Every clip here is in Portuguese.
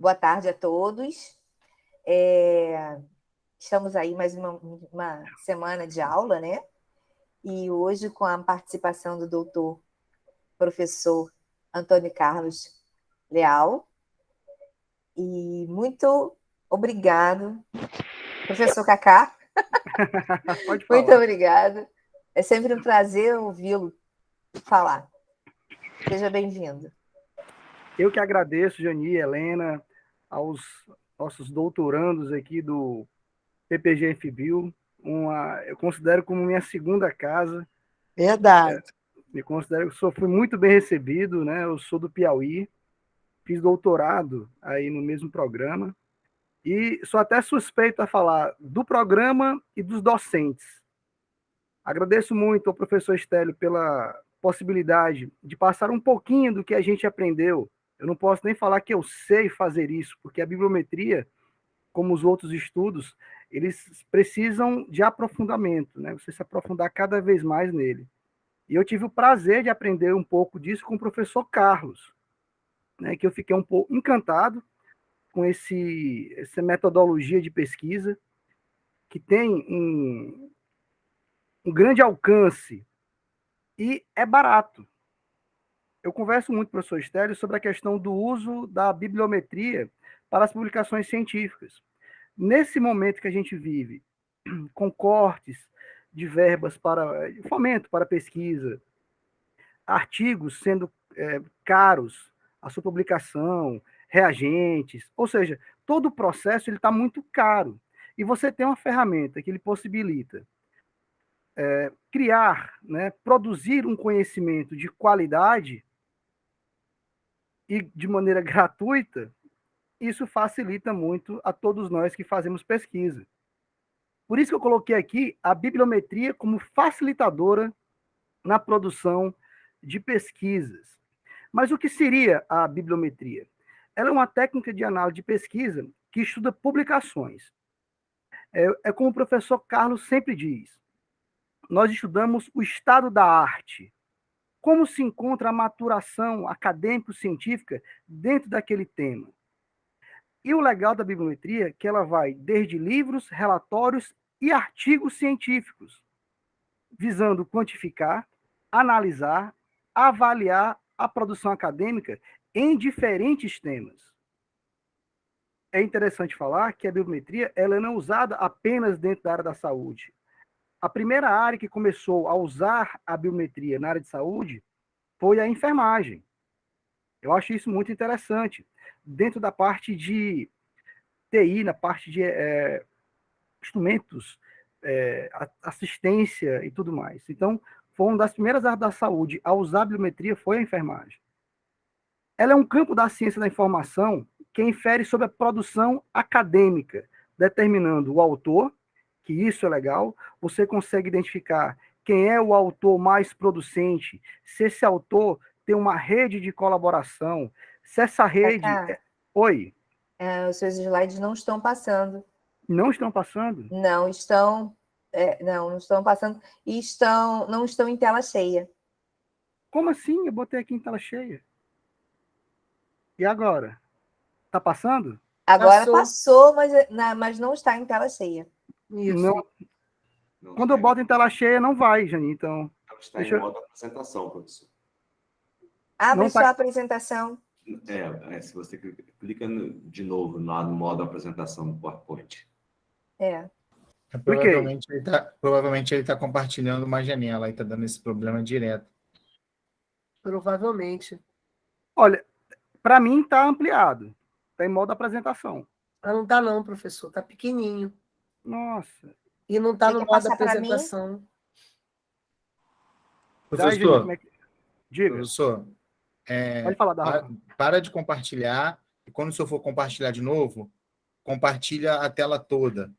Boa tarde a todos. Estamos aí mais uma semana de aula, né? E hoje com a participação do doutor professor Antônio Carlos Leal. E muito obrigado, professor Cacá. Pode Muito falar. obrigado. É sempre um prazer ouvi-lo falar. Seja bem-vindo. Eu que agradeço, Jani e Helena, aos nossos doutorandos aqui do PPG-FBio. Eu considero como minha segunda casa. Verdade. Me considero que fui muito bem recebido, né? Eu sou do Piauí, fiz doutorado aí no mesmo programa e sou até suspeito a falar do programa e dos docentes. Agradeço muito ao professor Estélio pela possibilidade de passar um pouquinho do que a gente aprendeu. Eu não posso nem falar que eu sei fazer isso, porque a bibliometria, como os outros estudos, eles precisam de aprofundamento, né? Você se aprofundar cada vez mais nele. E eu tive o prazer de aprender um pouco disso com o professor Carlos, né? Que eu fiquei um pouco encantado com essa metodologia de pesquisa, que tem um grande alcance e é barato. Eu converso muito com o professor Estélio sobre a questão do uso da bibliometria para as publicações científicas. Nesse momento que a gente vive, com cortes de verbas para fomento para pesquisa, artigos sendo caros a sua publicação, reagentes, ou seja, todo o processo está muito caro. E você tem uma ferramenta que lhe possibilita criar, né, produzir um conhecimento de qualidade e de maneira gratuita, isso facilita muito a todos nós que fazemos pesquisa. Por isso que eu coloquei aqui a bibliometria como facilitadora na produção de pesquisas. Mas o que seria a bibliometria? Ela é uma técnica de análise de pesquisa que estuda publicações. É como o professor Carlos sempre diz, nós estudamos o estado da arte, como se encontra a maturação acadêmico-científica dentro daquele tema. E o legal da bibliometria é que ela vai desde livros, relatórios e artigos científicos, visando quantificar, analisar, avaliar a produção acadêmica em diferentes temas. É interessante falar que a bibliometria ela não é usada apenas dentro da área da saúde. A primeira área que começou a usar a bibliometria na área de saúde foi a enfermagem. Eu acho isso muito interessante. Dentro da parte de TI, na parte de instrumentos, assistência e tudo mais. Então, foi uma das primeiras áreas da saúde a usar a biometria foi a enfermagem. Ela é um campo da ciência da informação que infere sobre a produção acadêmica, determinando o autor, que isso é legal, você consegue identificar quem é o autor mais producente, se esse autor tem uma rede de colaboração, se essa rede... Oi? Os seus slides não estão passando. Não estão passando? Não estão, não estão passando e não estão em tela cheia. Como assim? Eu botei aqui em tela cheia. E agora? Tá passando? Agora passou, mas não está em tela cheia. Isso. Não. Quando eu boto em tela cheia, não vai, Jani. Então. Está em modo apresentação, professor. Abre sua apresentação. Se você clica de novo no modo apresentação do PowerPoint. Provavelmente ele tá compartilhando uma janela e está dando esse problema direto. Provavelmente. Olha, para mim está ampliado. Está em modo apresentação. Mas não está não, professor. Está pequenininho. Nossa. E não está no modo apresentação. Professor, como é que... Diga. Professor, pode falar da para de compartilhar e quando o senhor for compartilhar de novo, compartilha a tela toda.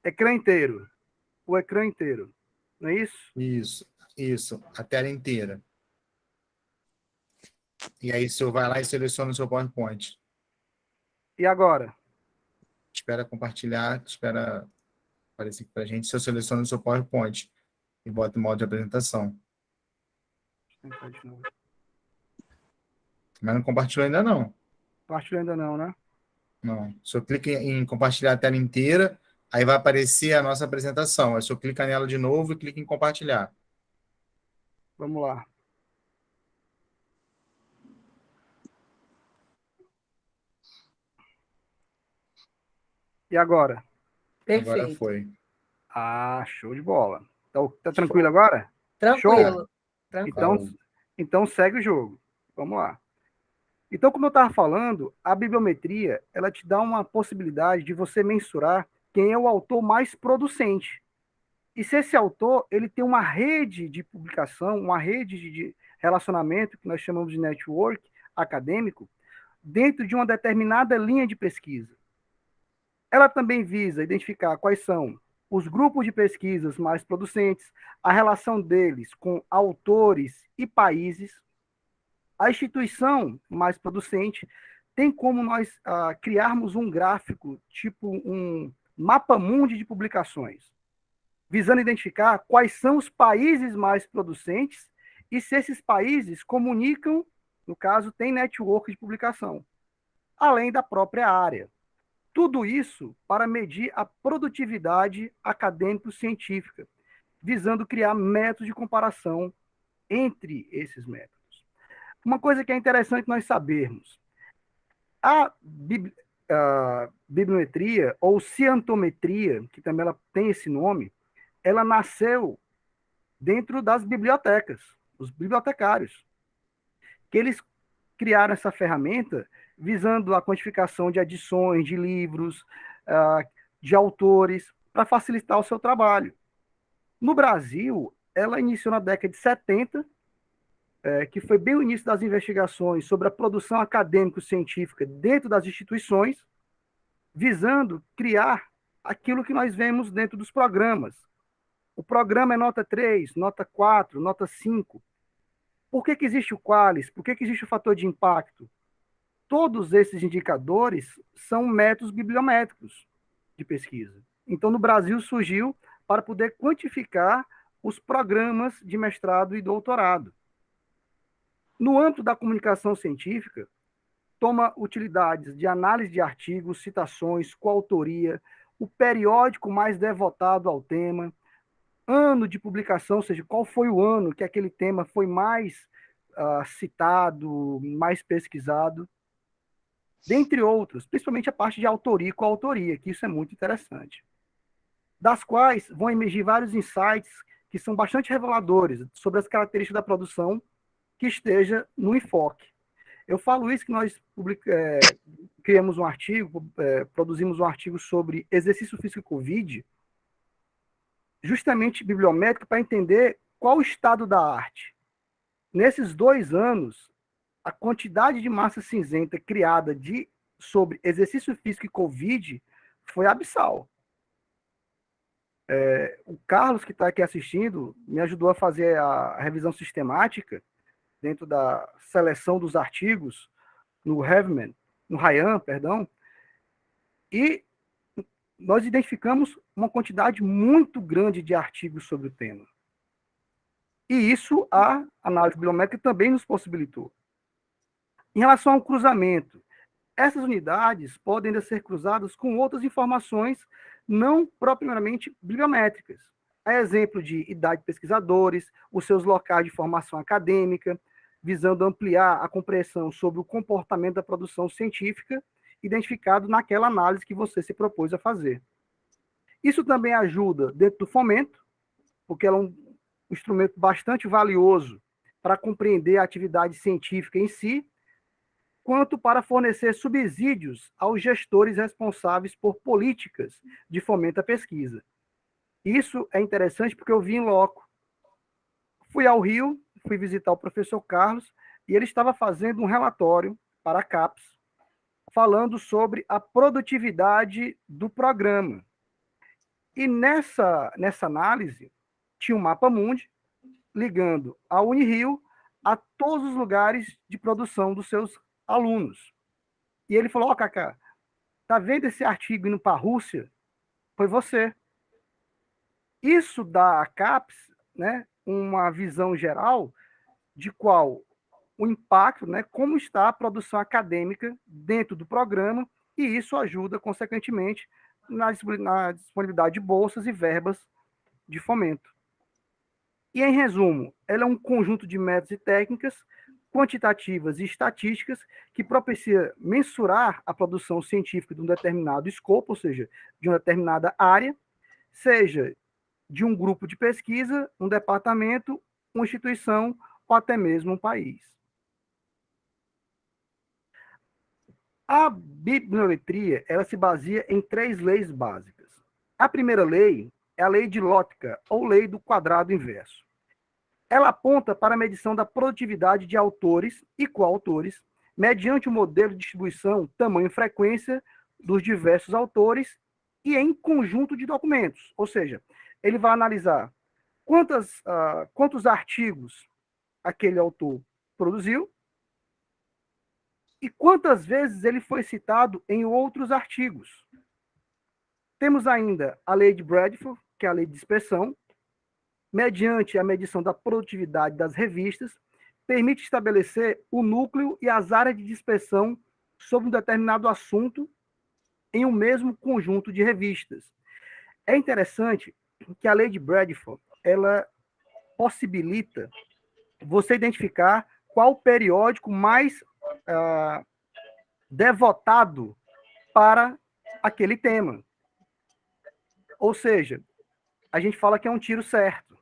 Ecrã inteiro. O ecrã inteiro. Não é isso? Isso. A tela inteira. E aí o senhor vai lá e seleciona o seu PowerPoint. E agora? Espera compartilhar, espera aparecer aqui para a gente. O senhor seleciona o seu PowerPoint e bota em modo de apresentação. Mas não compartilhou ainda não. Compartilhar ainda não, né? Não. O senhor clica em compartilhar a tela inteira, aí vai aparecer a nossa apresentação. Aí o senhor clica nela de novo e clica em compartilhar. Vamos lá. E agora? Agora Perfeito. foi. Ah, show de bola. Tá tranquilo agora? Tranquilo. Então, Tranquilo. então segue o jogo. Vamos lá. Então, como eu estava falando, a bibliometria ela te dá uma possibilidade de você mensurar quem é o autor mais producente. E se esse autor ele tem uma rede de publicação, uma rede de relacionamento, que nós chamamos de network acadêmico, dentro de uma determinada linha de pesquisa. Ela também visa identificar quais são os grupos de pesquisas mais producentes, a relação deles com autores e países. A instituição mais producente tem como nós criarmos um gráfico, tipo um mapa-mundi de publicações, visando identificar quais são os países mais producentes e se esses países comunicam, no caso, tem network de publicação, além da própria área. Tudo isso para medir a produtividade acadêmico-científica, visando criar métodos de comparação entre esses métodos. Uma coisa que é interessante nós sabermos, a bibliometria ou ciantometria, que também ela tem esse nome, ela nasceu dentro das bibliotecas, os bibliotecários, que eles criaram essa ferramenta visando a quantificação de adições, de livros, de autores, para facilitar o seu trabalho. No Brasil, ela iniciou na década de 70, que foi bem o início das investigações sobre a produção acadêmico-científica dentro das instituições, visando criar aquilo que nós vemos dentro dos programas. O programa é nota 3, nota 4, nota 5. Por que existe o Qualis? Por que existe o fator de impacto? Todos esses indicadores são métodos bibliométricos de pesquisa. Então, no Brasil, surgiu para poder quantificar os programas de mestrado e doutorado. No âmbito da comunicação científica, toma utilidades de análise de artigos, citações, coautoria, o periódico mais devotado ao tema, ano de publicação, ou seja, qual foi o ano que aquele tema foi mais citado, mais pesquisado, dentre outros, principalmente a parte de autoria e coautoria, que isso é muito interessante. Das quais vão emergir vários insights que são bastante reveladores sobre as características da produção que esteja no enfoque. Eu falo isso que nós criamos um artigo, produzimos um artigo sobre exercício físico e Covid, justamente bibliométrico, para entender qual o estado da arte. Nesses 2 anos, a quantidade de massa cinzenta criada sobre exercício físico e Covid foi abissal. O Carlos, que está aqui assistindo, me ajudou a fazer a revisão sistemática dentro da seleção dos artigos no Ryan, e nós identificamos uma quantidade muito grande de artigos sobre o tema. E isso a análise bibliométrica também nos possibilitou. Em relação ao cruzamento, essas unidades podem ainda ser cruzadas com outras informações não propriamente bibliométricas. A exemplo de idade de pesquisadores, os seus locais de formação acadêmica, visando ampliar a compreensão sobre o comportamento da produção científica identificado naquela análise que você se propôs a fazer. Isso também ajuda dentro do fomento, porque ela é um instrumento bastante valioso para compreender a atividade científica em si, quanto para fornecer subsídios aos gestores responsáveis por políticas de fomento à pesquisa. Isso é interessante porque eu vi em loco. Fui ao Rio, fui visitar o professor Carlos, e ele estava fazendo um relatório para a CAPES, falando sobre a produtividade do programa. E nessa análise, tinha um mapa-mundi ligando a Unirio a todos os lugares de produção dos seus alunos. E ele falou, Cacá, tá vendo esse artigo indo para a Rússia? Foi você. Isso dá à CAPES, né, uma visão geral de qual o impacto, né, como está a produção acadêmica dentro do programa, e isso ajuda, consequentemente, na disponibilidade de bolsas e verbas de fomento. E, em resumo, ela é um conjunto de métodos e técnicas quantitativas e estatísticas que propicia mensurar a produção científica de um determinado escopo, ou seja, de uma determinada área, seja de um grupo de pesquisa, um departamento, uma instituição ou até mesmo um país. A bibliometria, ela se baseia em 3 leis básicas. A primeira lei é a lei de Lotka, ou lei do quadrado inverso. Ela aponta para a medição da produtividade de autores e coautores, mediante o modelo de distribuição, tamanho e frequência dos diversos autores e em conjunto de documentos. Ou seja, ele vai analisar quantos artigos aquele autor produziu e quantas vezes ele foi citado em outros artigos. Temos ainda a lei de Bradford, que é a lei de dispersão, mediante a medição da produtividade das revistas, permite estabelecer o núcleo e as áreas de dispersão sobre um determinado assunto em um mesmo conjunto de revistas. É interessante que a lei de Bradford, ela possibilita você identificar qual periódico mais devotado para aquele tema. Ou seja, a gente fala que é um tiro certo.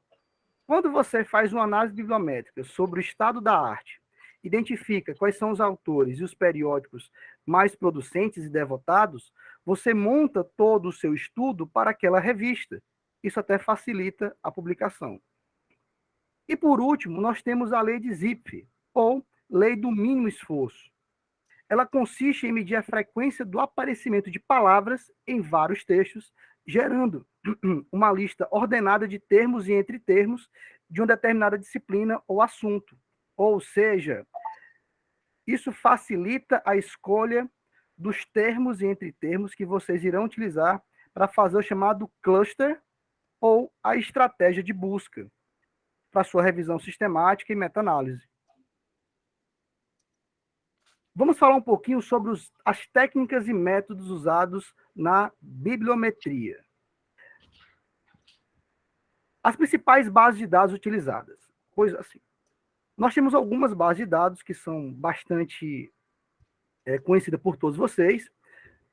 Quando você faz uma análise bibliométrica sobre o estado da arte, identifica quais são os autores e os periódicos mais producentes e devotados, você monta todo o seu estudo para aquela revista. Isso até facilita a publicação. E, por último, nós temos a lei de Zipf, ou lei do mínimo esforço. Ela consiste em medir a frequência do aparecimento de palavras em vários textos, gerando uma lista ordenada de termos e entretermos de uma determinada disciplina ou assunto. Ou seja, isso facilita a escolha dos termos e entretermos que vocês irão utilizar para fazer o chamado cluster ou a estratégia de busca para sua revisão sistemática e meta-análise. Vamos falar um pouquinho sobre as técnicas e métodos usados na bibliometria. As principais bases de dados utilizadas. Coisa assim. Nós temos algumas bases de dados que são bastante conhecidas por todos vocês.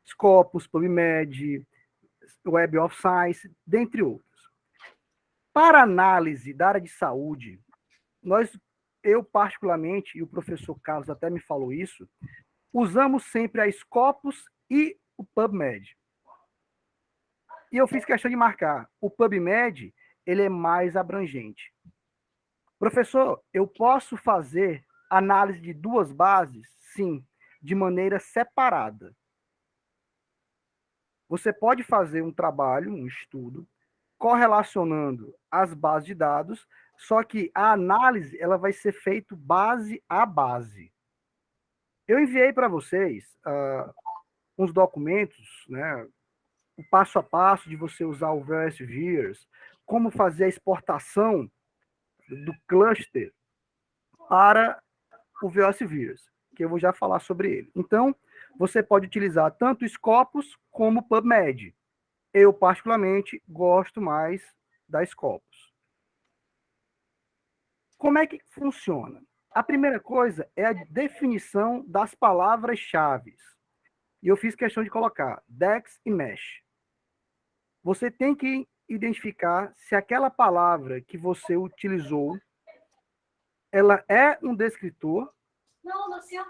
Scopus, PubMed, Web of Science, dentre outros. Para análise da área de saúde, eu particularmente, e o professor Carlos até me falou isso, usamos sempre a Scopus e o PubMed. E eu fiz questão de marcar. O PubMed, ele é mais abrangente. Professor, eu posso fazer análise de 2 bases? Sim, de maneira separada. Você pode fazer um trabalho, um estudo, correlacionando as bases de dados, só que a análise ela vai ser feita base a base. Eu enviei para vocês uns documentos, né, o passo a passo de você usar o VSVirs, como fazer a exportação do cluster para o VSVirs, que eu vou já falar sobre ele. Então, você pode utilizar tanto o Scopus como o PubMed. Eu, particularmente, gosto mais da Scopus. Como é que funciona? A primeira coisa é a definição das palavras-chave. E eu fiz questão de colocar DEX e MESH. Você tem que identificar se aquela palavra que você utilizou, ela é um descritor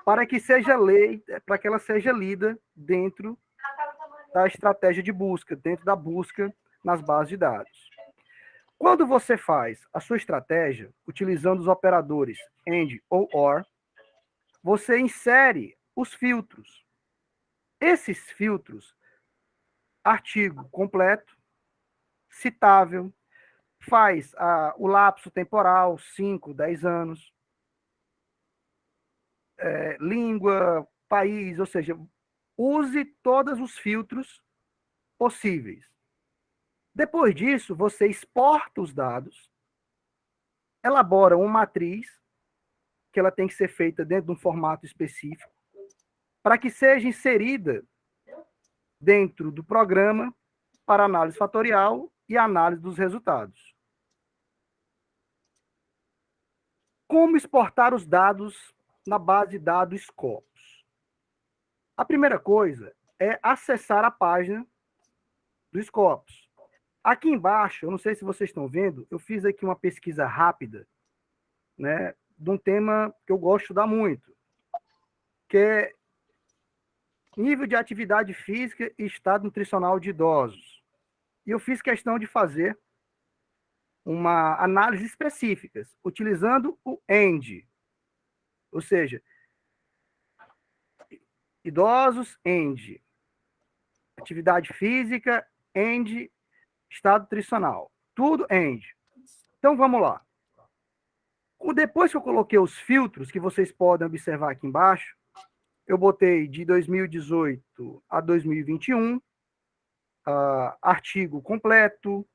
para que ela seja lida dentro da estratégia de busca, dentro da busca nas bases de dados. Quando você faz a sua estratégia, utilizando os operadores AND ou OR, você insere os filtros. Esses filtros, artigo completo, citável, faz o lapso temporal, 5, 10 anos, língua, país, ou seja, use todos os filtros possíveis. Depois disso, você exporta os dados, elabora uma matriz que ela tem que ser feita dentro de um formato específico, para que seja inserida dentro do programa para análise fatorial e análise dos resultados. Como exportar os dados na base de dados Scopus? A primeira coisa é acessar a página do Scopus. Aqui embaixo, eu não sei se vocês estão vendo, eu fiz aqui uma pesquisa rápida, né, de um tema que eu gosto de estudar muito, que é nível de atividade física e estado nutricional de idosos. E eu fiz questão de fazer uma análise específica, utilizando o END, ou seja, idosos, END, atividade física, END, estado nutricional, tudo END. Então, vamos lá. Depois que eu coloquei os filtros, que vocês podem observar aqui embaixo, eu botei de 2018 a 2021, artigo completo,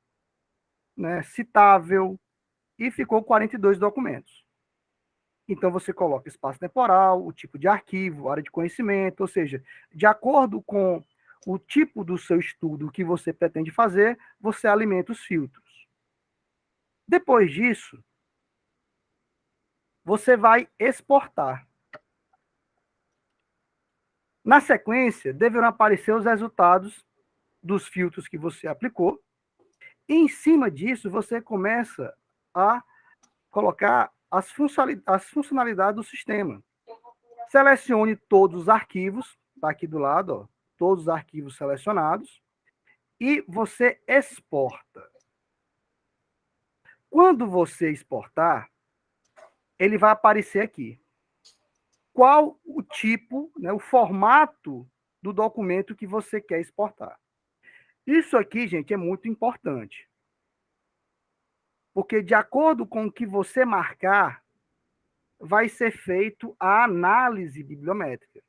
né, citável, e ficou 42 documentos. Então, você coloca espaço temporal, o tipo de arquivo, área de conhecimento, ou seja, de acordo com o tipo do seu estudo que você pretende fazer, você alimenta os filtros. Depois disso, você vai exportar. Na sequência, deverão aparecer os resultados dos filtros que você aplicou, e em cima disso, você começa a colocar as funcionalidades do sistema. Selecione todos os arquivos, está aqui do lado, ó, todos os arquivos selecionados, e você exporta. Quando você exportar, ele vai aparecer aqui. Qual o tipo, né, o formato do documento que você quer exportar. Isso aqui, gente, é muito importante. Porque de acordo com o que você marcar, vai ser feito a análise bibliométrica.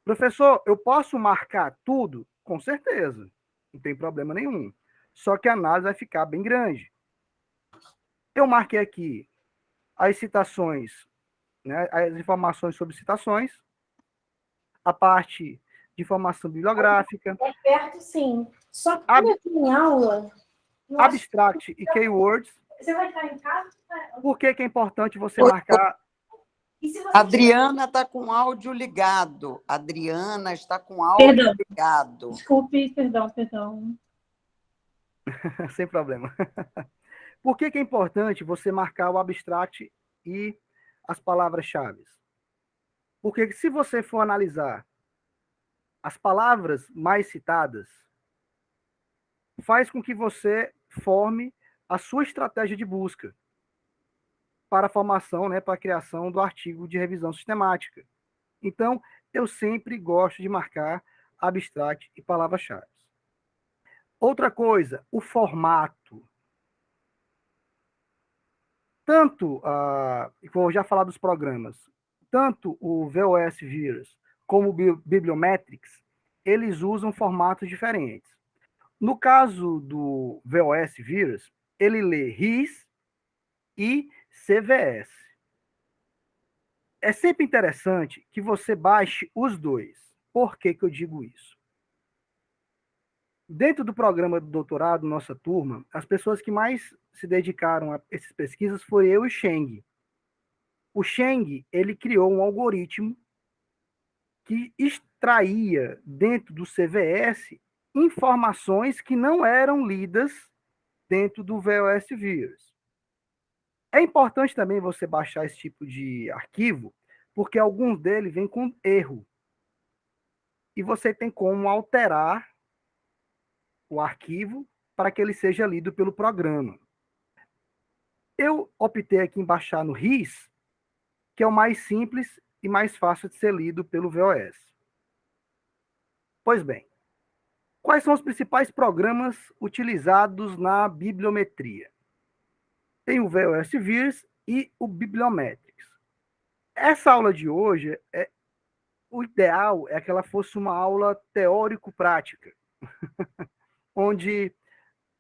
Professor, eu posso marcar tudo? Com certeza. Não tem problema nenhum. Só que a análise vai ficar bem grande. Eu marquei aqui as citações, né, as informações sobre citações, a parte de informação bibliográfica. É perto, sim. Só que quando eu estou em aula... Abstract e keywords. Você vai estar em casa? Por que é importante você marcar? Adriana está com áudio ligado. Adriana está com áudio ligado. Desculpe, perdão. Sem problema. Por que é importante você marcar o abstract e as palavras-chave? Porque se você for analisar as palavras mais citadas, faz com que você forme a sua estratégia de busca para a formação, né, para a criação do artigo de revisão sistemática. Então, eu sempre gosto de marcar abstract e palavras-chave. Outra coisa, o formato. Tanto, vou já falar dos programas, tanto o VOS Virus como o Bibliometrics, eles usam formatos diferentes. No caso do VOS Virus, ele lê RIS e CVS. É sempre interessante que você baixe os dois. Por que eu digo isso? Dentro do programa do doutorado, nossa turma, as pessoas que mais se dedicaram a essas pesquisas foi eu e o Sheng. O Sheng, ele criou um algoritmo que extraía dentro do CVS informações que não eram lidas dentro do VOS Virus. É importante também você baixar esse tipo de arquivo, porque alguns deles vêm com erro. E você tem como alterar o arquivo para que ele seja lido pelo programa. Eu optei aqui em baixar no RIS, que é o mais simples e mais fácil de ser lido pelo VOS. Pois bem, quais são os principais programas utilizados na bibliometria? Tem o VOS Virus e o Bibliometrics. Essa aula de hoje, o ideal é que ela fosse uma aula teórico-prática, onde,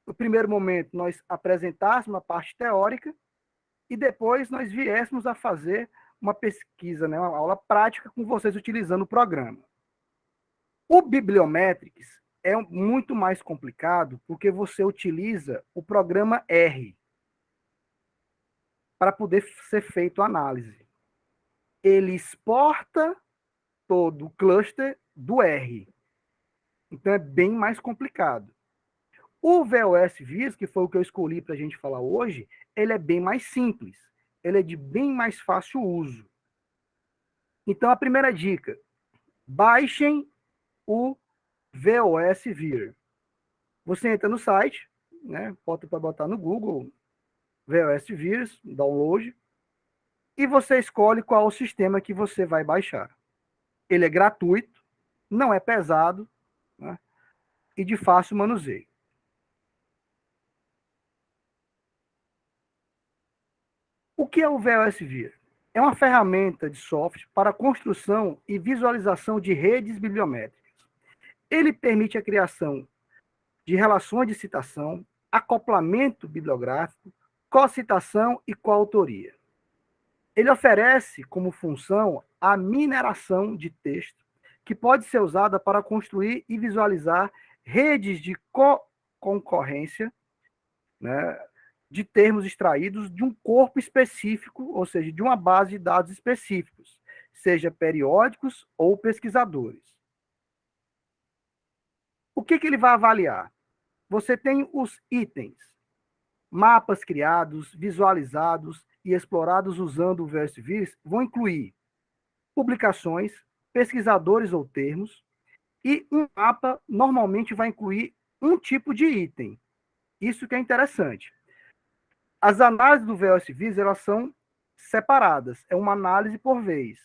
no primeiro momento, nós apresentássemos a parte teórica e depois nós viéssemos a fazer uma pesquisa, né, uma aula prática com vocês utilizando o programa. O Bibliometrics é muito mais complicado porque você utiliza o programa R para poder ser feito a análise. Ele exporta todo o cluster do R. Então é bem mais complicado. O VOS Vis, que foi o que eu escolhi para a gente falar hoje, ele é bem mais simples. Ele é de bem mais fácil uso. Então a primeira dica, baixem o VOS Vir. Você entra no site, né? Pode botar no Google, VOS Vir, download, e você escolhe qual o sistema que você vai baixar. Ele é gratuito, não é pesado, né? E de fácil manuseio. O que é o VOS Vir? É uma ferramenta de software para construção e visualização de redes bibliométricas. Ele permite a criação de relações de citação, acoplamento bibliográfico, cocitação e coautoria. Ele oferece como função a mineração de texto, que pode ser usada para construir e visualizar redes de concorrência, né, de termos extraídos de um corpo específico, ou seja, de uma base de dados específicos, seja periódicos ou pesquisadores. O que ele vai avaliar? Você tem os itens, mapas criados, visualizados e explorados usando o VOS Vir, vão incluir publicações, pesquisadores ou termos, e um mapa normalmente vai incluir um tipo de item. Isso que é interessante. As análises do VOS Vir, elas são separadas, é uma análise por vez.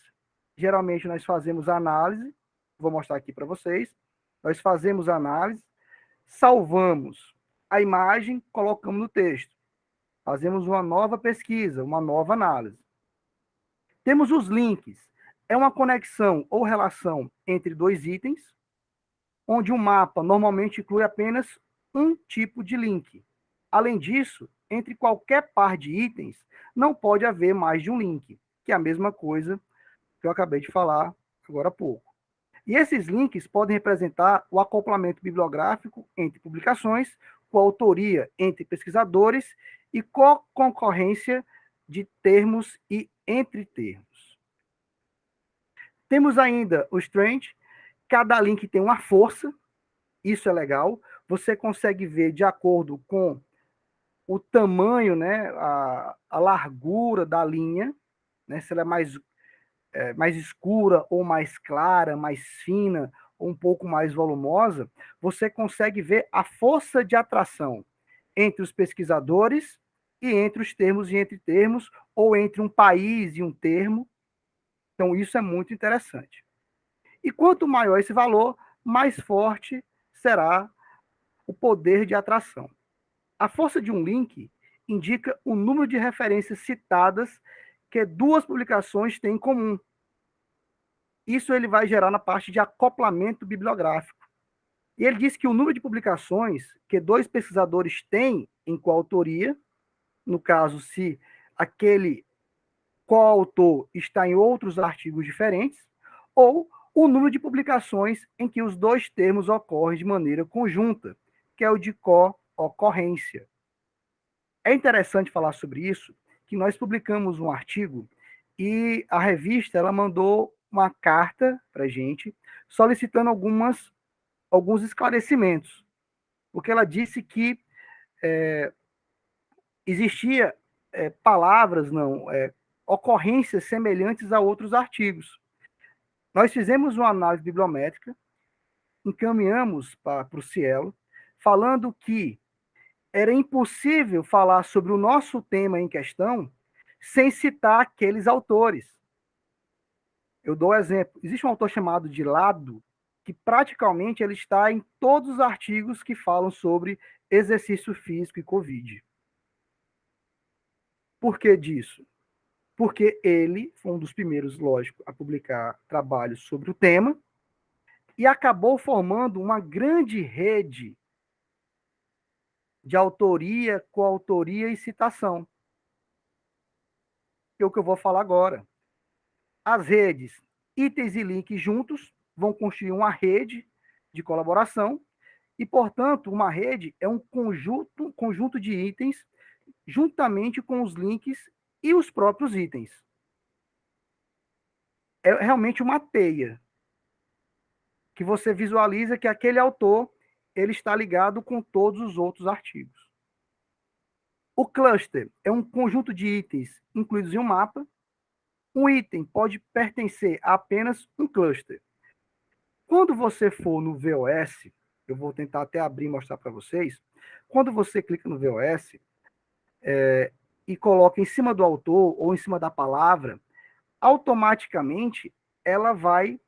Geralmente nós fazemos a análise, vou mostrar aqui para vocês, nós fazemos a análise, salvamos a imagem, colocamos no texto. Fazemos uma nova pesquisa, uma nova análise. Temos os links. É uma conexão ou relação entre dois itens, onde um mapa normalmente inclui apenas um tipo de link. Além disso, entre qualquer par de itens, não pode haver mais de um link, que é a mesma coisa que eu acabei de falar agora há pouco. E esses links podem representar o acoplamento bibliográfico entre publicações, coautoria entre pesquisadores e concorrência de termos e entre termos. Temos ainda os trends. Cada link tem uma força, isso é legal. Você consegue ver de acordo com o tamanho, né, a largura da linha, né, se ela é mais escura ou mais clara, mais fina, ou um pouco mais volumosa, você consegue ver a força de atração entre os pesquisadores e entre os termos e entre termos, ou entre um país e um termo. Então, isso é muito interessante. E quanto maior esse valor, mais forte será o poder de atração. A força de um link indica o número de referências citadas que duas publicações têm em comum. Isso ele vai gerar na parte de acoplamento bibliográfico. E ele diz que o número de publicações que dois pesquisadores têm em coautoria, no caso, se aquele coautor está em outros artigos diferentes, ou o número de publicações em que os dois termos ocorrem de maneira conjunta, que é o de co-ocorrência. É interessante falar sobre isso, que nós publicamos um artigo e a revista ela mandou uma carta para a gente solicitando alguns esclarecimentos, porque ela disse que existia palavras, ocorrências semelhantes a outros artigos. Nós fizemos uma análise bibliométrica, encaminhamos para o Cielo, falando que era impossível falar sobre o nosso tema em questão sem citar aqueles autores. Eu dou um exemplo. Existe um autor chamado de Lado, que praticamente ele está em todos os artigos que falam sobre exercício físico e Covid. Por que disso? Porque ele foi um dos primeiros, lógico, a publicar trabalhos sobre o tema e acabou formando uma grande rede de autoria, coautoria e citação. Que é o que eu vou falar agora. As redes, itens e links juntos, vão construir uma rede de colaboração e, portanto, uma rede é um conjunto de itens juntamente com os links e os próprios itens. É realmente uma teia que você visualiza que aquele autor ele está ligado com todos os outros artigos. O cluster é um conjunto de itens incluídos em um mapa. Um item pode pertencer a apenas um cluster. Quando você for no VOS, eu vou tentar até abrir e mostrar para vocês, quando você clica no VOS e coloca em cima do autor ou em cima da palavra, automaticamente ela vai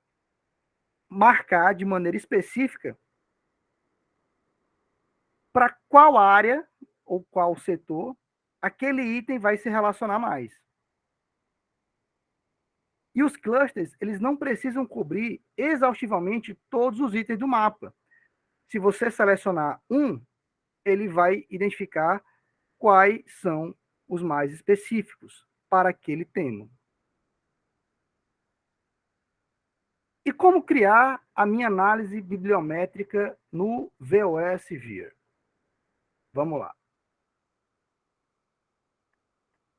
marcar de maneira específica para qual área ou qual setor aquele item vai se relacionar mais. E os clusters, eles não precisam cobrir exaustivamente todos os itens do mapa. Se você selecionar um, ele vai identificar quais são os mais específicos para aquele tema. E como criar a minha análise bibliométrica no VOS Vir? Vamos lá.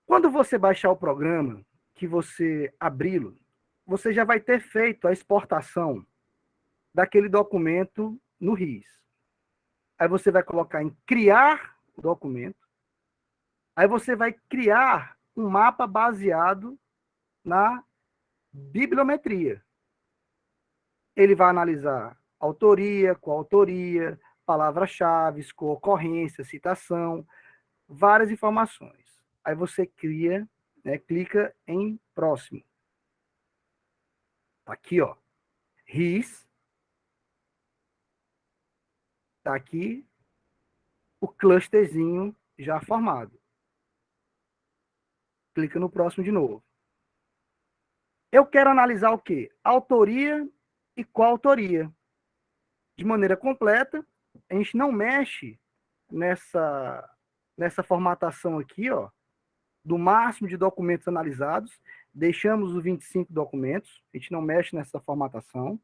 Quando você baixar o programa, que você abri-lo, você já vai ter feito a exportação daquele documento no RIS. Aí você vai colocar em criar o documento. Aí você vai criar um mapa baseado na bibliometria. Ele vai analisar autoria, coautoria, palavras-chave, ocorrência, citação, várias informações. Aí você cria, né, clica em próximo. Aqui, ó, RIS. Tá aqui o clusterzinho já formado. Clica no próximo de novo. Eu quero analisar o quê? Autoria e coautoria. De maneira completa, a gente não mexe nessa formatação aqui, ó, do máximo de documentos analisados, deixamos os 25 documentos, a gente não mexe nessa formatação.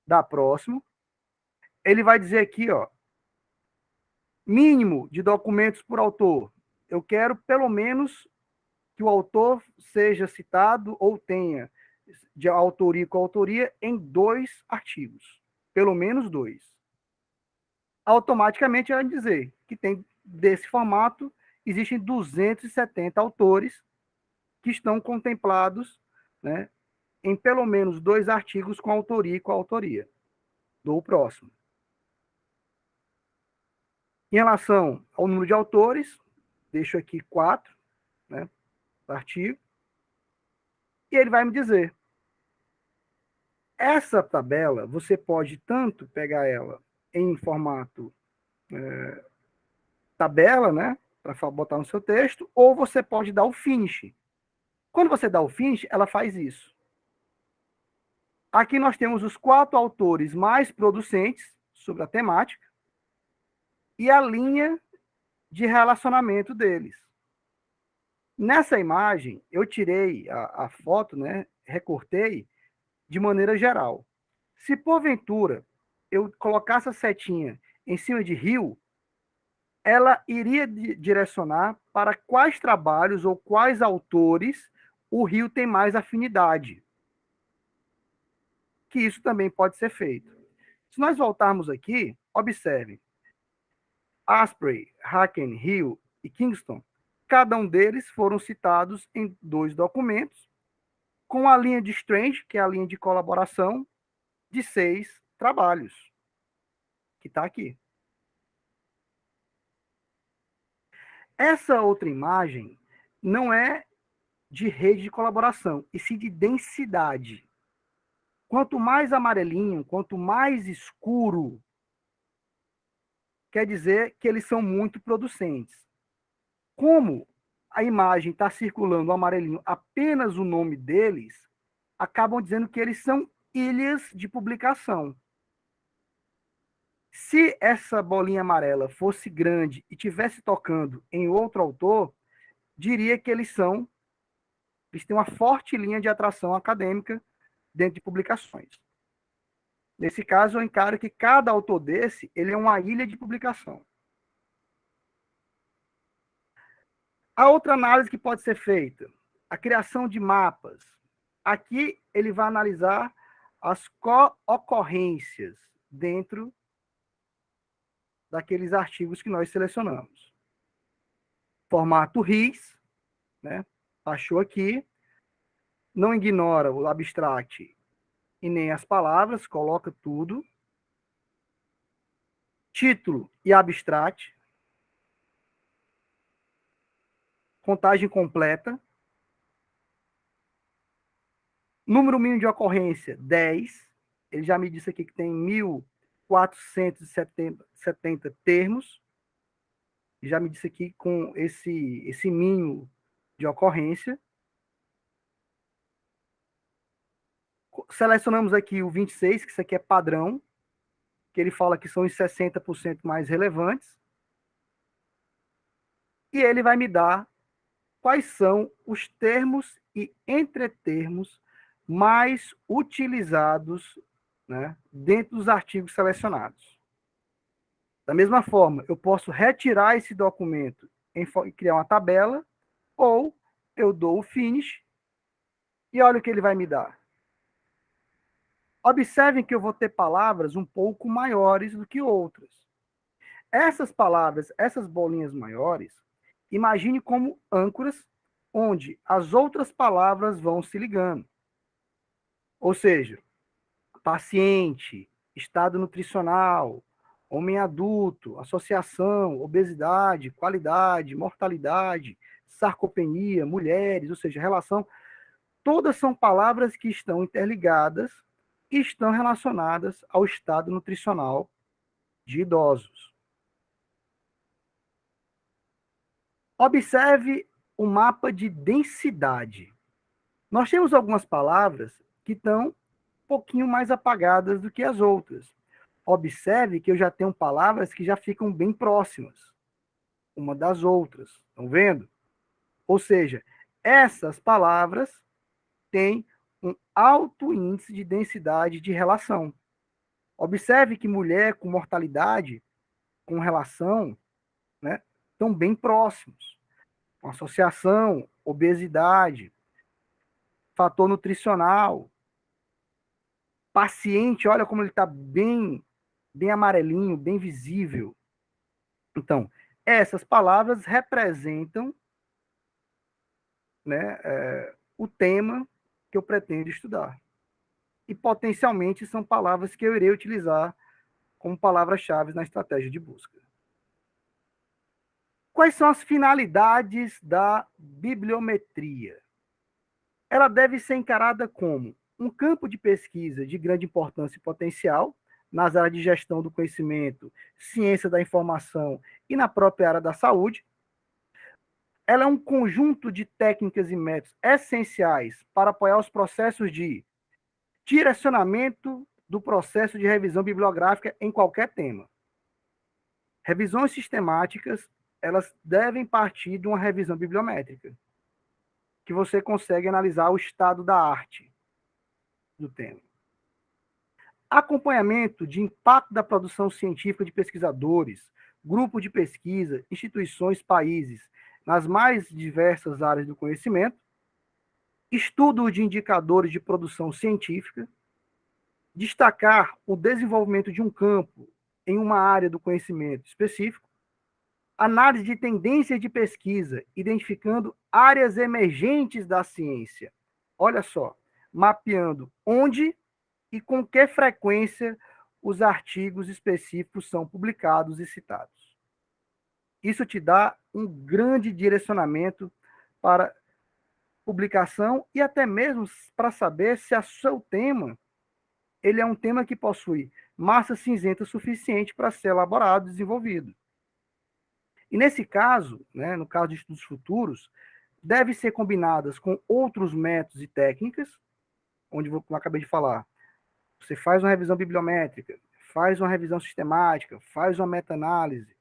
Dá próximo. Ele vai dizer aqui, ó, mínimo de documentos por autor. Eu quero pelo menos que o autor seja citado ou tenha de autoria e coautoria em 2 artigos. Pelo menos 2. Automaticamente vai dizer que tem desse formato, existem 270 autores que estão contemplados, né, em pelo menos 2 artigos com autoria e coautoria. Dou o próximo. Em relação ao número de autores, deixo aqui 4, né, artigo, e ele vai me dizer. Essa tabela, você pode tanto pegar ela em formato tabela, né, para botar no seu texto, ou você pode dar o finish. Quando você dá o finish, ela faz isso. Aqui nós temos os 4 autores mais producentes sobre a temática e a linha de relacionamento deles. Nessa imagem, eu tirei a foto, né, recortei de maneira geral. Se porventura eu colocasse a setinha em cima de rio, ela iria direcionar para quais trabalhos ou quais autores o rio tem mais afinidade. Que isso também pode ser feito. Se nós voltarmos aqui, observem. Asprey, Haken, Hill e Kingston, cada um deles foram citados em 2 documentos, com a linha de Strange, que é a linha de colaboração, de 6 trabalhos, que está aqui. Essa outra imagem não é de rede de colaboração, e sim de densidade. Quanto mais amarelinho, quanto mais escuro, quer dizer que eles são muito producentes. Como a imagem está circulando amarelinho apenas o nome deles, acabam dizendo que eles são ilhas de publicação. Se essa bolinha amarela fosse grande e tivesse tocando em outro autor, diria que eles são eles têm uma forte linha de atração acadêmica dentro de publicações. Nesse caso, eu encaro que cada autor desse, ele é uma ilha de publicação. A outra análise que pode ser feita, a criação de mapas. Aqui ele vai analisar as co-ocorrências dentro daqueles artigos que nós selecionamos. Formato RIS, né? Achou aqui, não ignora o abstract e nem as palavras, coloca tudo. Título e abstract. Contagem completa. Número mínimo de ocorrência, 10. Ele já me disse aqui que tem 1.470 termos. Já me disse aqui com esse mínimo de ocorrência. Selecionamos aqui o 26, que isso aqui é padrão, que ele fala que são os 60% mais relevantes. E ele vai me dar quais são os termos e entretermos mais utilizados, né, dentro dos artigos selecionados. Da mesma forma, eu posso retirar esse documento e criar uma tabela, ou eu dou o finish e olha o que ele vai me dar. Observem que eu vou ter palavras um pouco maiores do que outras. Essas palavras, essas bolinhas maiores, imagine como âncoras onde as outras palavras vão se ligando. Ou seja, paciente, estado nutricional, homem adulto, associação, obesidade, qualidade, mortalidade, sarcopenia, mulheres, ou seja, relação. Todas são palavras que estão interligadas e estão relacionadas ao estado nutricional de idosos. Observe o mapa de densidade. Nós temos algumas palavras que estão um pouquinho mais apagadas do que as outras. Observe que eu já tenho palavras que já ficam bem próximas uma das outras. Estão vendo? Ou seja, essas palavras têm um alto índice de densidade de relação. Observe que mulher com mortalidade, com relação, né, estão bem próximos. Associação, obesidade, fator nutricional, paciente, olha como ele está bem amarelinho, bem visível. Então, essas palavras representam, né, o tema que eu pretendo estudar. E, potencialmente, são palavras que eu irei utilizar como palavras-chave na estratégia de busca. Quais são as finalidades da bibliometria? Ela deve ser encarada como um campo de pesquisa de grande importância e potencial nas áreas de gestão do conhecimento, ciência da informação e na própria área da saúde. Ela é um conjunto de técnicas e métodos essenciais para apoiar os processos de direcionamento do processo de revisão bibliográfica em qualquer tema. Revisões sistemáticas, elas devem partir de uma revisão bibliométrica, que você consegue analisar o estado da arte do tema. Acompanhamento de impacto da produção científica de pesquisadores, grupo de pesquisa, instituições, países, nas mais diversas áreas do conhecimento. Estudo de indicadores de produção científica. Destacar o desenvolvimento de um campo em uma área do conhecimento específico. Análise de tendências de pesquisa, identificando áreas emergentes da ciência. Olha só, mapeando onde e com que frequência os artigos específicos são publicados e citados. Isso te dá um grande direcionamento para publicação e até mesmo para saber se o seu tema ele é um tema que possui massa cinzenta suficiente para ser elaborado e desenvolvido. E nesse caso, né, no caso de estudos futuros, devem ser combinadas com outros métodos e técnicas, onde eu acabei de falar. Você faz uma revisão bibliométrica, faz uma revisão sistemática, faz uma meta-análise,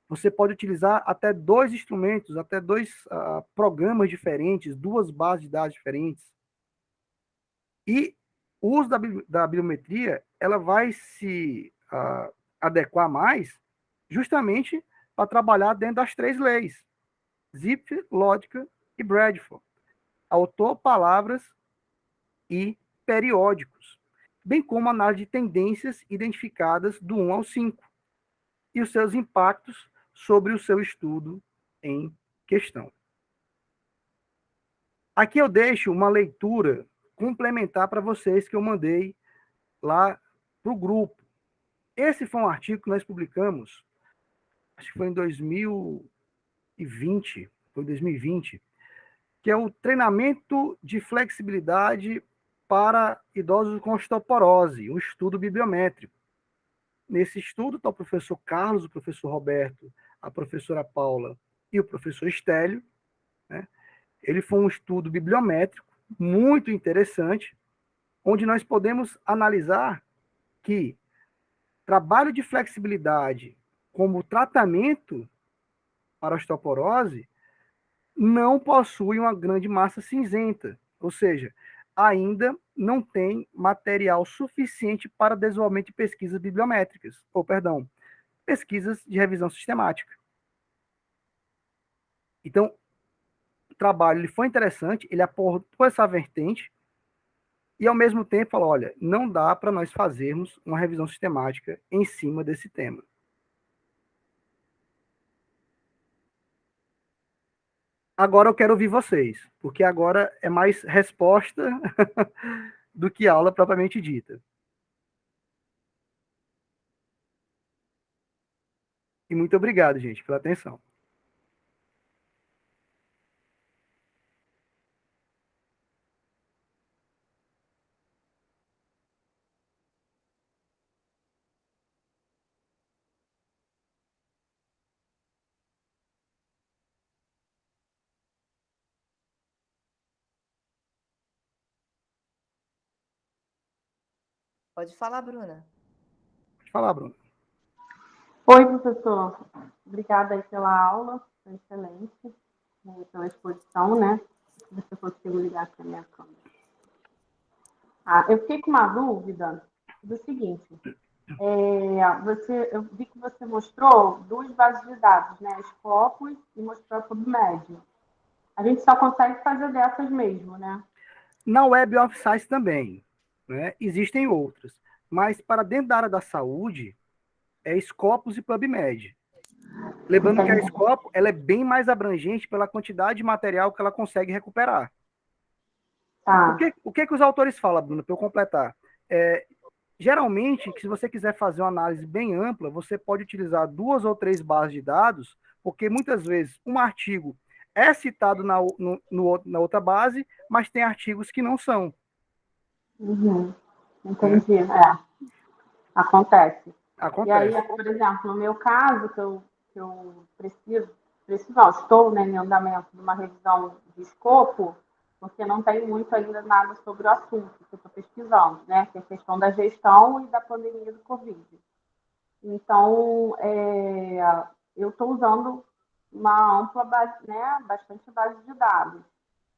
você pode utilizar até 2 instrumentos, até 2 programas diferentes, 2 bases de dados diferentes. E o uso da bibliometria, ela vai se adequar mais justamente para trabalhar dentro das 3 leis, Zipf, Lógica e Bradford. Autor, palavras e periódicos, bem como análise de tendências identificadas do 1 ao 5 e os seus impactos sobre o seu estudo em questão. Aqui eu deixo uma leitura complementar para vocês que eu mandei lá para o grupo. Esse foi um artigo que nós publicamos, acho que foi em 2020, que é o treinamento de flexibilidade para idosos com osteoporose, um estudo bibliométrico. Nesse estudo está o professor Carlos, o professor Roberto, a professora Paula e o professor Estélio, né? Ele foi um estudo bibliométrico muito interessante, onde nós podemos analisar que trabalho de flexibilidade como tratamento para a osteoporose não possui uma grande massa cinzenta, ou seja, ainda não tem material suficiente para desenvolvimento de pesquisas bibliométricas, pesquisas de revisão sistemática. Então, o trabalho ele foi interessante, ele aportou essa vertente, e ao mesmo tempo falou, olha, não dá para nós fazermos uma revisão sistemática em cima desse tema. Agora eu quero ouvir vocês, porque agora é mais resposta do que aula propriamente dita. E muito obrigado, gente, pela atenção. Pode falar, Bruna. Pode falar, Bruno. Oi, professor. Obrigada aí pela aula, foi excelente, pela exposição, né? Se você conseguiu ligar aqui a minha câmera. Eu fiquei com uma dúvida do seguinte. Eu vi que você mostrou 2 bases de dados, né? Scopus e mostrou a PubMed. A gente só consegue fazer dessas mesmo, né? Na Web of Science também, né? Existem outras, mas para dentro da área da saúde, é Scopus e PubMed. Lembrando que a Scopus ela é bem mais abrangente pela quantidade de material que ela consegue recuperar. Tá. O que os autores falam, Bruno, para eu completar? Geralmente, se você quiser fazer uma análise bem ampla, você pode utilizar 2 ou 3 bases de dados, porque muitas vezes um artigo é citado na outra base, mas tem artigos que não são. Uhum. Entendi. Acontece. Acontece. E aí, por exemplo, no meu caso, que eu estou, né, em andamento de uma revisão de escopo, porque não tem muito ainda nada sobre o assunto que eu estou pesquisando, né, que é a questão da gestão e da pandemia do Covid. Então, eu estou usando uma ampla base, né, bastante base de dados.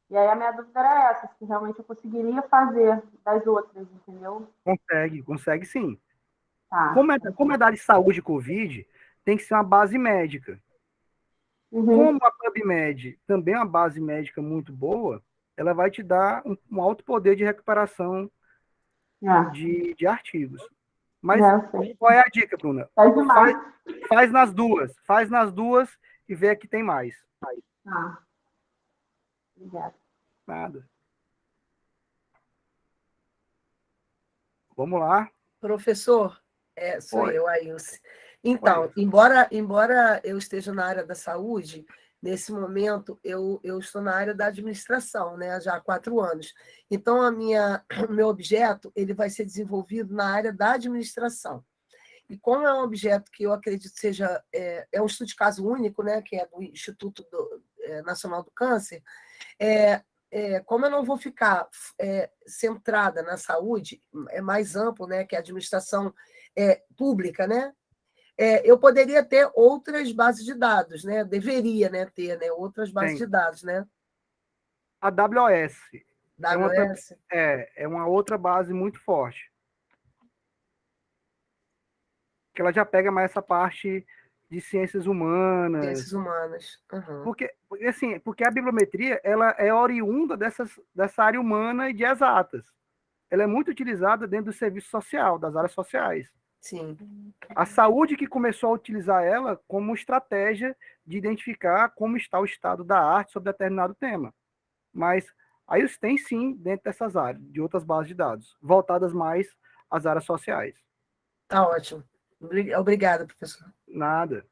E aí a minha dúvida era essa, se realmente eu conseguiria fazer das outras, entendeu? Consegue sim. Tá. Como é da área de saúde e Covid, tem que ser uma base médica. Uhum. Como a PubMed também é uma base médica muito boa, ela vai te dar um alto poder de recuperação de artigos. Mas qual é a dica, Bruna? Faz nas duas e vê que tem mais. Obrigada. Nada. Vamos lá. Professor, sou Oi. eu, Ailce. Então, embora eu esteja na área da saúde, nesse momento eu estou na área da administração, né, já há 4 anos. Então, meu objeto ele vai ser desenvolvido na área da administração. E como é um objeto que eu acredito seja um estudo de caso único, né, que é do Instituto Nacional do Câncer, como eu não vou ficar centrada na saúde, é mais amplo, né, que é a administração pública, né? eu poderia ter outras bases de dados, né? Deveria, né, ter, né, outras bases de dados, né? A AWS AWS? é uma outra base muito forte. Que ela já pega mais essa parte de ciências humanas. Ciências humanas. Uhum. Porque a bibliometria ela é oriunda dessa área humana e de exatas. Ela é muito utilizada dentro do serviço social, das áreas sociais. Sim. A saúde que começou a utilizar ela como estratégia de identificar como está o estado da arte sobre determinado tema. Mas aí os tem sim dentro dessas áreas, de outras bases de dados, voltadas mais às áreas sociais. Tá ótimo. Obrigada, professor. Nada.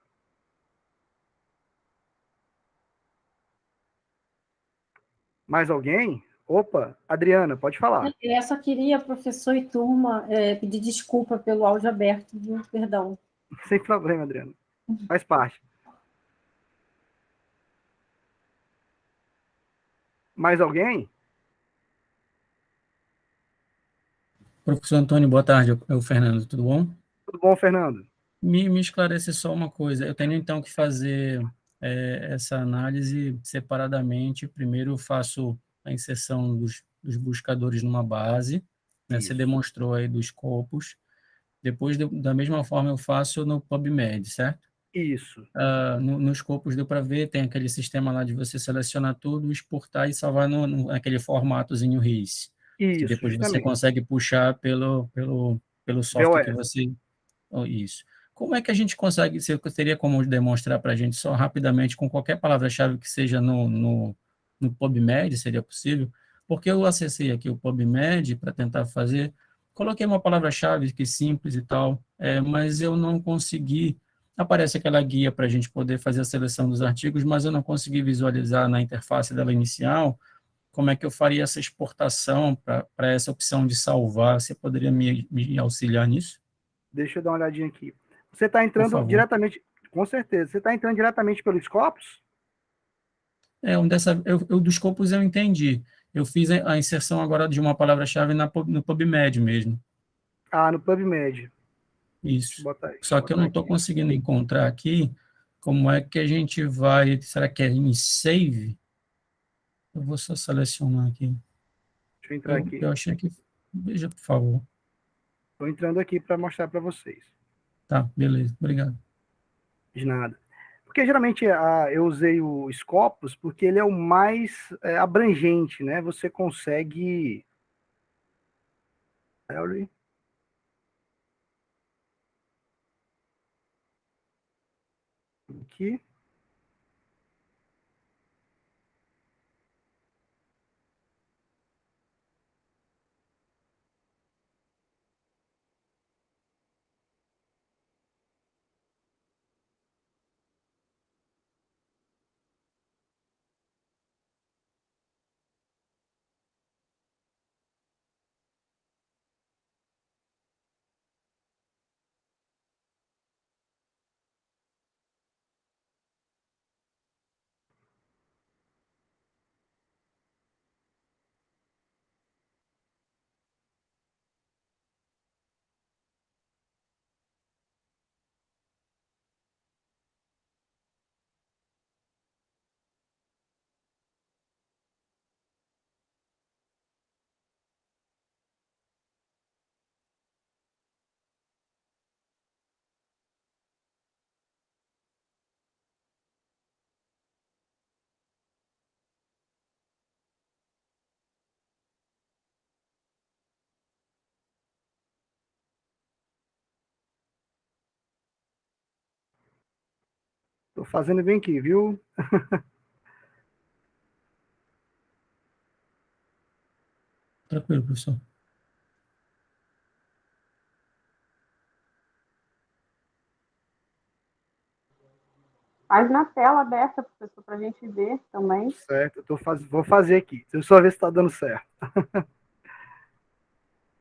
Mais alguém? Opa, Adriana, pode falar. Eu só queria, professor e turma, pedir desculpa pelo áudio aberto, viu? Perdão. Sem problema, Adriana. Faz parte. Mais alguém? Professor Antônio, boa tarde. É o Fernando, tudo bom? Tudo bom, Fernando? Me esclarece só uma coisa. Eu tenho, então, que fazer essa análise separadamente. Primeiro, eu faço a inserção dos buscadores numa base, né? Você demonstrou aí dos escopos. Depois, da mesma forma, eu faço no PubMed, certo? Isso. Nos escopos deu para ver, tem aquele sistema lá de você selecionar tudo, exportar e salvar naquele formatozinho RIS. Isso, Que depois você justamente. consegue puxar pelo software que você... Isso. Como é que a gente consegue, se eu teria como demonstrar para a gente só rapidamente, com qualquer palavra-chave que seja no PubMed, seria possível? Porque eu acessei aqui o PubMed para tentar fazer, coloquei uma palavra-chave que simples e tal, mas eu não consegui, aparece aquela guia para a gente poder fazer a seleção dos artigos, mas eu não consegui visualizar na interface dela inicial como é que eu faria essa exportação para essa opção de salvar. Você poderia me auxiliar nisso? Deixa eu dar uma olhadinha aqui. Você está Por entrando favor. diretamente, com certeza, você está entrando diretamente pelo Scopus? Eu dos Scopus eu entendi. Eu fiz a inserção agora de uma palavra-chave no PubMed mesmo. No PubMed. Isso. Deixa Só eu que eu botar não estou aqui. conseguindo encontrar aqui como é que a gente vai. Será que é em Save? Eu vou só selecionar aqui. Deixa eu entrar aqui. Eu achei que. Veja, por favor. Estou entrando aqui para mostrar para vocês. Tá, beleza. Obrigado. De nada. Porque geralmente eu usei o Scopus porque ele é o mais abrangente, né? Você consegue. Aqui. Estou fazendo bem aqui, viu? Tranquilo, professor. Faz na tela aberta, professor, para a gente ver também. Certo, vou fazer aqui. Deixa eu só ver se está dando certo.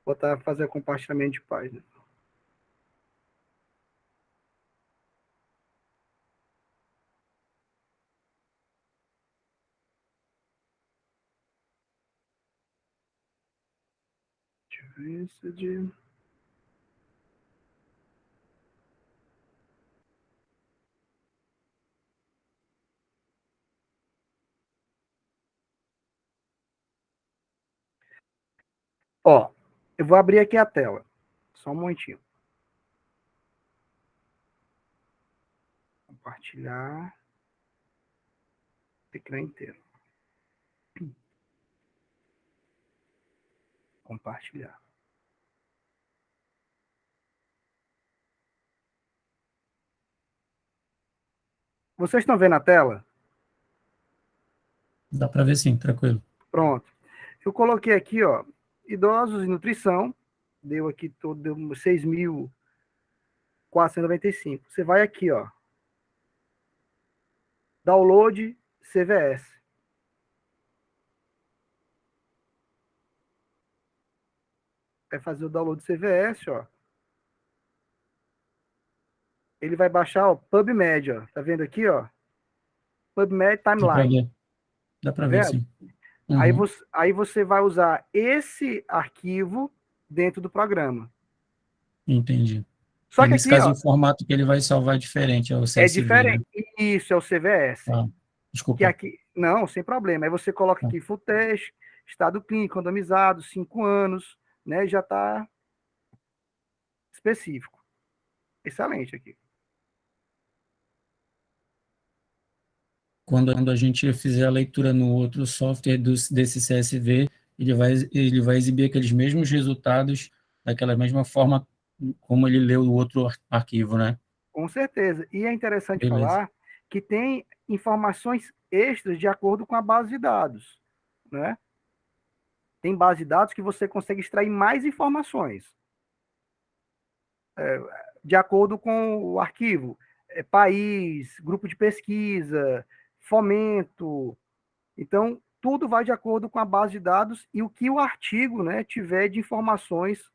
Vou fazer compartilhamento de página. Deixa eu ver se de... Ó, eu vou abrir aqui a tela. Só um momentinho. Compartilhar. Ecrã inteiro. Compartilhar. Vocês estão vendo a tela? Dá para ver sim, tranquilo. Pronto. Eu coloquei aqui, ó, idosos e nutrição. Deu aqui todo, deu 6.495. Você vai aqui, ó. Download CVS. Vai fazer o download CVS, ó. Ele vai baixar, ó, PubMed, ó. Tá vendo aqui, ó? PubMed Timeline. Dá para ver, sim. Uhum. Aí você vai usar esse arquivo dentro do programa. Entendi. Só que nesse aqui, caso, ó, o formato que ele vai salvar é diferente, é o CSV, é diferente. né? Isso, é o CVS. Ah, desculpa. Que aqui, não, sem problema. Aí você coloca aqui full test, estado clínico, randomizado, 5 anos, né? Já está específico. Excelente aqui. Quando a gente fizer a leitura no outro software desse CSV, ele vai exibir aqueles mesmos resultados daquela mesma forma como ele leu o outro arquivo, né? Com certeza. E é interessante Beleza. falar que tem informações extras de acordo com a base de dados, né? Tem base de dados que você consegue extrair mais informações. De acordo com o arquivo. País, grupo de pesquisa, fomento. Então, tudo vai de acordo com a base de dados e o que o artigo, né, tiver de informações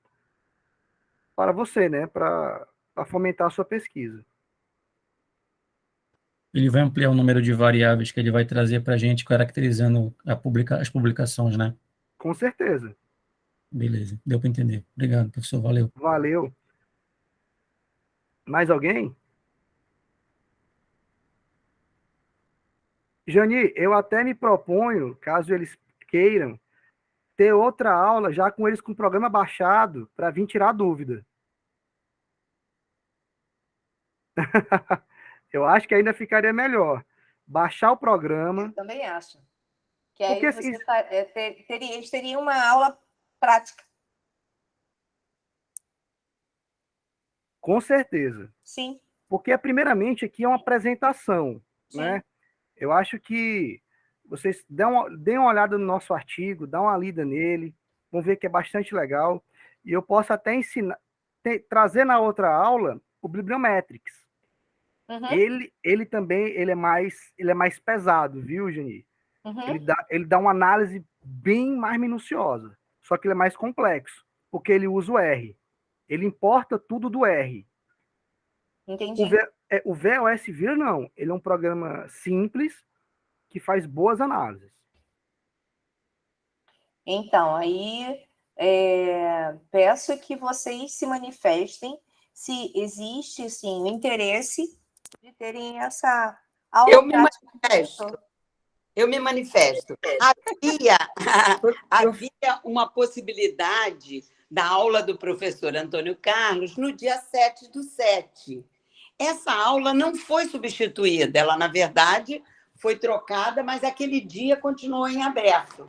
para você, né, para fomentar a sua pesquisa. Ele vai ampliar o número de variáveis que ele vai trazer para a gente, caracterizando as publicações, né? Com certeza. Beleza, deu para entender. Obrigado, professor, valeu. Valeu. Mais alguém? Jani, eu até me proponho, caso eles queiram, ter outra aula já com eles com o programa baixado para vir tirar dúvida. Eu acho que ainda ficaria melhor. Baixar o programa. Eu também acho. Que aí Porque você eles teriam uma aula prática. Com certeza. Sim. Porque, primeiramente, aqui é uma apresentação, Sim. né? Eu acho que vocês deem uma olhada no nosso artigo, dá uma lida nele, vão ver que é bastante legal. E eu posso até ensinar, trazer na outra aula o Bibliometrics. Uhum. Ele também é mais pesado, viu, Jani? Uhum. Ele dá uma análise bem mais minuciosa, só que ele é mais complexo, porque ele usa o R. Ele importa tudo do R. Entendi. O VLS Vir, não. Ele é um programa simples que faz boas análises. Então, aí peço que vocês se manifestem se existe, sim, o interesse de terem essa aula prática. Eu me manifesto. Havia uma possibilidade da aula do professor Antônio Carlos no dia 7/7. Essa aula não foi substituída, ela, na verdade, foi trocada, mas aquele dia continuou em aberto.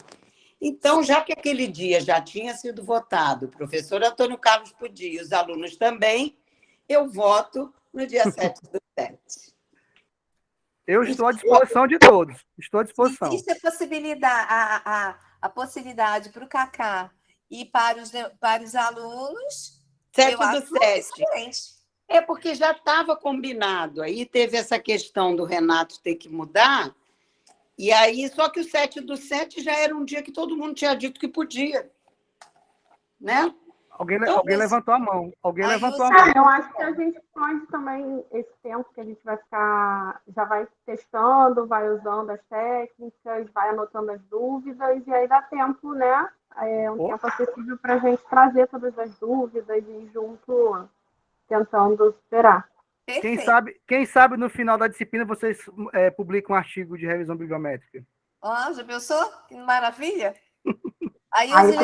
Então, já que aquele dia já tinha sido votado, o professor Antônio Carlos podia, os alunos também, eu voto no dia 7/7. Eu estou à disposição de todos. Estou à disposição. Se existe a possibilidade para o Cacá e para os alunos, 7/7. É porque já estava combinado. Aí teve essa questão do Renato ter que mudar, e aí, só que o 7/7 já era um dia que todo mundo tinha dito que podia. Né? Alguém levantou a mão. Eu acho que a gente pode também, esse tempo que a gente vai ficar, já vai testando, vai usando as técnicas, vai anotando as dúvidas, e aí dá tempo, né? Tempo acessível para a gente trazer todas as dúvidas e ir junto tentando superar. Quem sabe no final da disciplina vocês publicam um artigo de revisão bibliométrica. Já pensou? Que maravilha! Aí Aí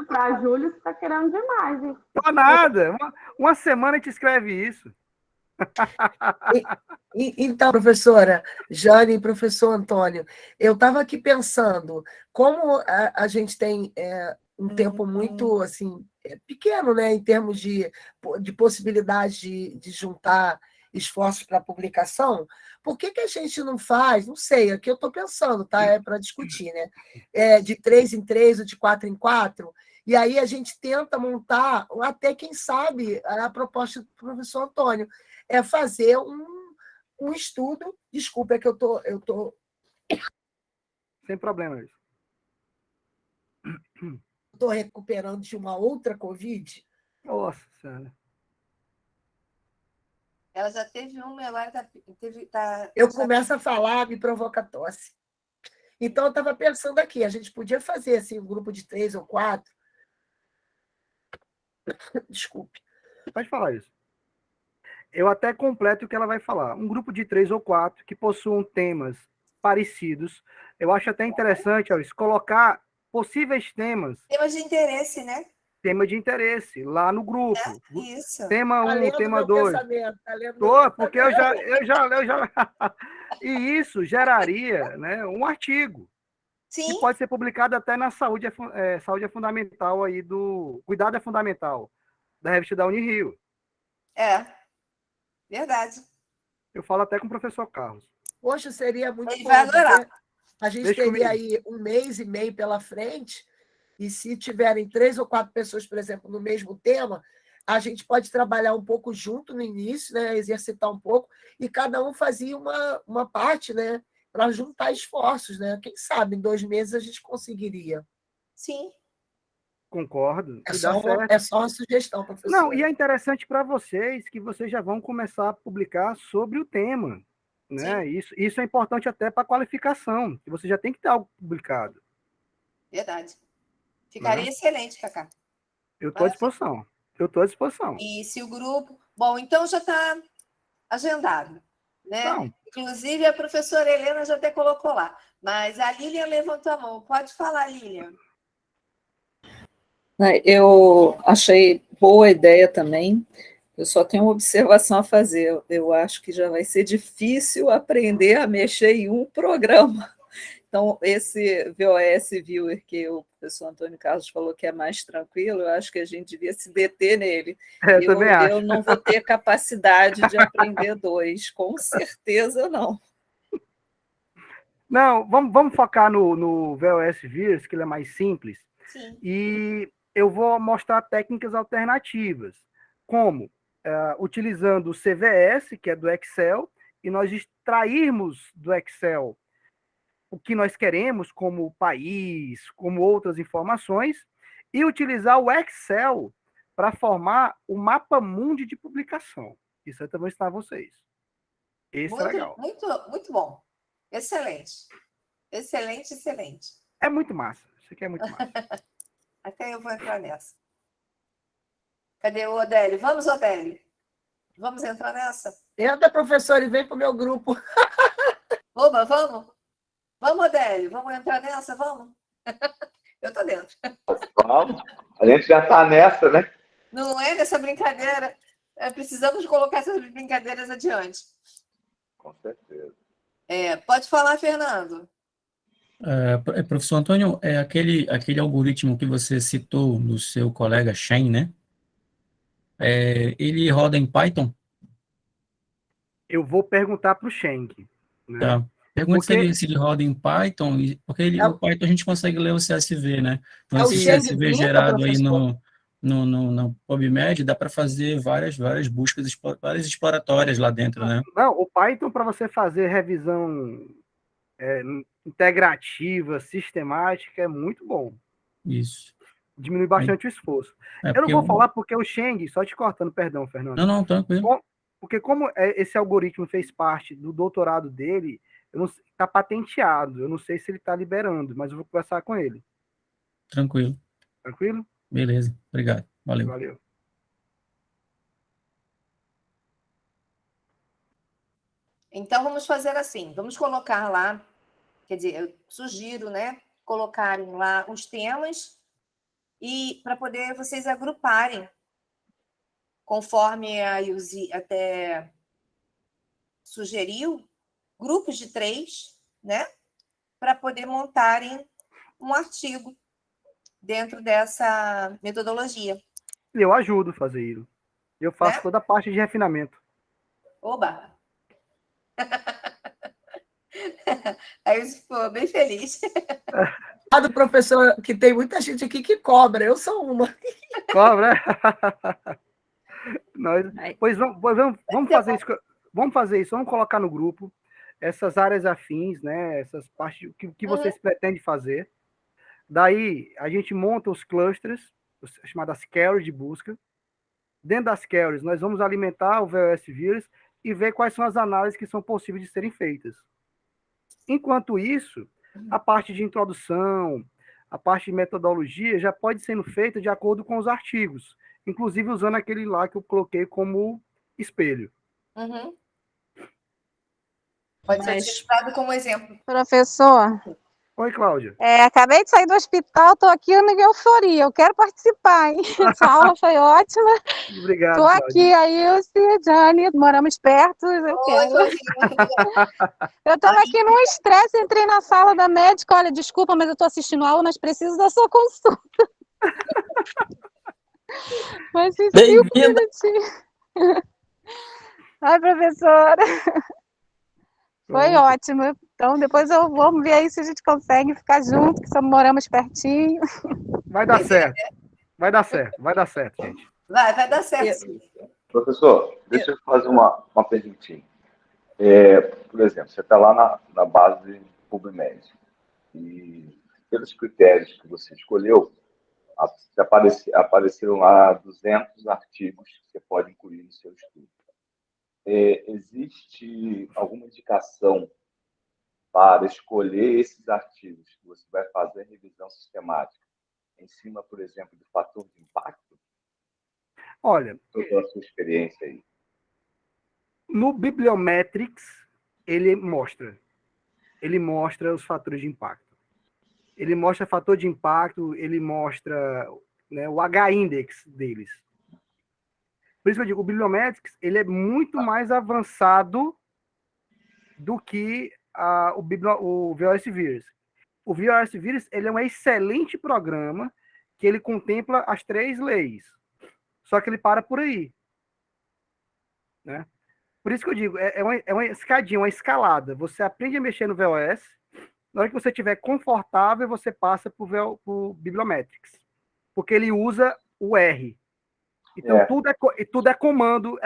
para julho você está querendo demais, hein? Tô nada. Uma semana a gente escreve isso. Então, professora Jane e professor Antônio, eu estava aqui pensando, como a gente tem um tempo muito assim, pequeno, né, em termos de possibilidade de juntar esforços para publicação, por que a gente não faz, não sei, aqui eu estou pensando, tá? É para discutir, né? De 3 em 3 ou de 4 em 4, e aí a gente tenta montar, até quem sabe, a proposta do professor Antônio, é fazer um estudo. Desculpa, é que eu tô... Sem problema. Estou recuperando de uma outra Covid. Nossa Senhora. Ela já teve uma e agora eu começo a falar, me provoca tosse. Então, eu estava pensando aqui, a gente podia fazer assim, um grupo de 3 ou 4. Desculpe. Pode falar isso. Eu até completo o que ela vai falar. Um grupo de 3 ou 4 que possuam temas parecidos. Eu acho até interessante, Alice, colocar possíveis temas. Temas de interesse, né? Tema de interesse, lá no grupo. Isso. Tema 1, tema 2. Porque eu já... E isso geraria, né, um artigo. Sim. Que pode ser publicado até na Saúde é Fundamental aí do... Cuidado é Fundamental, da revista da Unirio. Verdade. Eu falo até com o professor Carlos. Poxa, seria muito bom. Vai adorar. A gente teria aí 1 mês e meio pela frente, e se tiverem 3 ou 4 pessoas, por exemplo, no mesmo tema, a gente pode trabalhar um pouco junto no início, né? Exercitar um pouco, e cada um fazia uma parte, né? Para juntar esforços, né? Quem sabe em 2 meses a gente conseguiria. Sim. Concordo. É só uma sugestão, professor. Não, e é interessante para vocês que vocês já vão começar a publicar sobre o tema. Né? Isso é importante até para a qualificação, que você já tem que ter algo publicado. Verdade. Ficaria excelente, Cacá. Eu estou à disposição. E se o grupo... Bom, então já está agendado. Né? Então. Inclusive, a professora Helena já até colocou lá. Mas a Lilian levantou a mão. Pode falar, Lilian. Eu achei boa a ideia também. Eu só tenho uma observação a fazer. Eu acho que já vai ser difícil aprender a mexer em um programa. Então, esse VOS Viewer que o professor Antônio Carlos falou que é mais tranquilo, eu acho que a gente devia se deter nele. Eu não vou ter capacidade de aprender 2, com certeza não. Não, vamos focar no VOS Viewer, que ele é mais simples. Sim. E eu vou mostrar técnicas alternativas, como utilizando o CVS, que é do Excel, e nós extrairmos do Excel o que nós queremos, como país, como outras informações, e utilizar o Excel para formar o mapa mundi de publicação. Isso eu também vou ensinar a vocês. Esse é legal. Muito bom. Excelente. Excelente. É muito massa. Isso aqui é muito massa. Até eu vou entrar nessa. Cadê o Odélio? Vamos, Odélio. Vamos entrar nessa? Entra, professor, e vem para o meu grupo. Oba, vamos? Vamos, Odélio? Vamos entrar nessa? Vamos? Eu estou dentro. Vamos. A gente já está nessa, né? Não é nessa brincadeira. Precisamos colocar essas brincadeiras adiante. Com certeza. Pode falar, Fernando. Professor Antônio, aquele algoritmo que você citou do seu colega Shen, né? Ele roda em Python? Eu vou perguntar para o Sheng. Né? Tá. Pergunte se ele roda em Python, porque o Python a gente consegue ler o CSV, né? Então, esse CSV gerado aí no PubMed, dá para fazer várias buscas, várias exploratórias lá dentro, né? Não, o Python, para você fazer revisão integrativa, sistemática, é muito bom. Isso. Diminui bastante o esforço. Eu não vou falar porque o Sheng, só te cortando, perdão, Fernando. Não, tranquilo. Porque como esse algoritmo fez parte do doutorado dele, está patenteado. Eu não sei se ele está liberando, mas eu vou conversar com ele. Tranquilo. Tranquilo? Beleza. Obrigado. Valeu. Então, vamos fazer assim. Vamos colocar lá, quer dizer, eu sugiro, né, colocarem lá os temas e para poder vocês agruparem, conforme a Yuzi até sugeriu, grupos de 3, né? Para poder montarem um artigo dentro dessa metodologia. Eu ajudo a fazer isso. Eu faço toda a parte de refinamento. Oba! Aí eu ficou bem feliz. Do professor, que tem muita gente aqui que cobra, eu sou uma. Cobra, né? Pois vamos fazer isso. Vamos fazer isso, vamos colocar no grupo essas áreas afins, né? Essas partes que vocês pretendem fazer. Daí a gente monta os clusters, chamadas carries de busca. Dentro das carries, nós vamos alimentar o VOS vírus e ver quais são as análises que são possíveis de serem feitas. Enquanto isso, a parte de introdução, a parte de metodologia já pode ser feita de acordo com os artigos, inclusive usando aquele lá que eu coloquei como espelho. Uhum. Pode ser utilizado como exemplo. Professor. Oi, Cláudia. Acabei de sair do hospital, estou aqui em euforia, eu quero participar, hein? Sua aula foi ótima. Obrigado, estou aqui, a Ilse, Jane, moramos perto, eu quero. Eu estava aqui num estresse, entrei na sala da médica, olha, desculpa, mas eu estou assistindo a aula, mas preciso da sua consulta. Mas em 5 minutinhos. Ai, professora. Foi ótimo. Então, depois vamos ver aí se a gente consegue ficar junto, que só moramos pertinho. Vai dar certo. Vai dar certo, gente. Vai dar certo. Professor, deixa eu fazer uma perguntinha. Por exemplo, você está lá na base PubMed e pelos critérios que você escolheu, apareceram lá 200 artigos que você pode incluir no seu estudo. Existe alguma indicação para escolher esses artigos que você vai fazer revisão sistemática em cima, por exemplo, do fator de impacto? Olha, toda a sua experiência aí. No Bibliometrics, ele mostra os fatores de impacto. Ele mostra fator de impacto, ele mostra, né, o H-index deles. Por isso que eu digo, o Bibliometrics ele é muito mais avançado do que o VOS Vírus. O VOS Vírus ele é um excelente programa que ele contempla as 3 leis. Só que ele para por aí. Né? Por isso que eu digo, é uma escadinha, uma escalada. Você aprende a mexer no VOS, na hora que você estiver confortável, você passa para o Bibliometrics. Porque ele usa o R. Então, tudo é comando,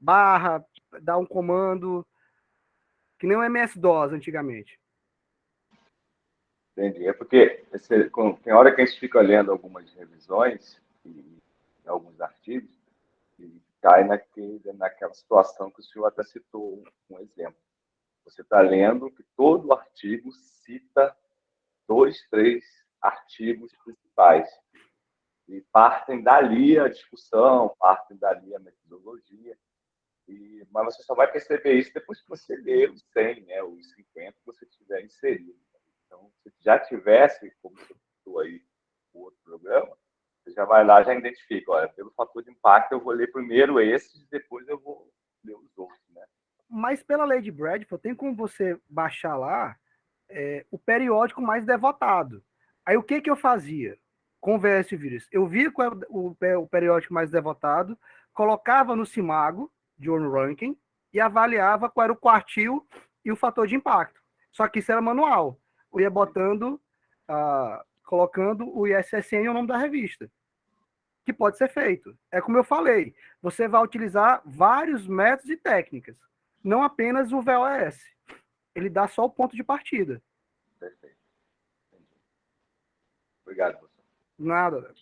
barra, dá um comando, que nem o MS-DOS antigamente. Entendi. É porque tem hora que a gente fica lendo algumas revisões, e alguns artigos, e cai naquela situação que o senhor até citou um exemplo. Você está lendo que todo artigo cita 2, 3 artigos principais. E partem dali a discussão, partem dali a metodologia. Mas você só vai perceber isso depois que você lê os 100, né, os 50 que você tiver inserido. Então, se já tivesse, como você citou aí, o outro programa, você já vai lá, já identifica, olha, pelo fator de impacto eu vou ler primeiro esses, depois eu vou ler os outros, né? Mas pela lei de Bradford, tem como você baixar lá o periódico mais devotado. Aí o que eu fazia com o VS Vírus? Eu via qual é o periódico mais devotado, colocava no Simago, Journal Ranking, e avaliava qual era o quartil e o fator de impacto. Só que isso era manual. Eu ia botando, colocando o ISSN e o nome da revista. Que pode ser feito. É como eu falei, você vai utilizar vários métodos e técnicas, não apenas o VOS. Ele dá só o ponto de partida. Perfeito. Obrigado, professor. Nada.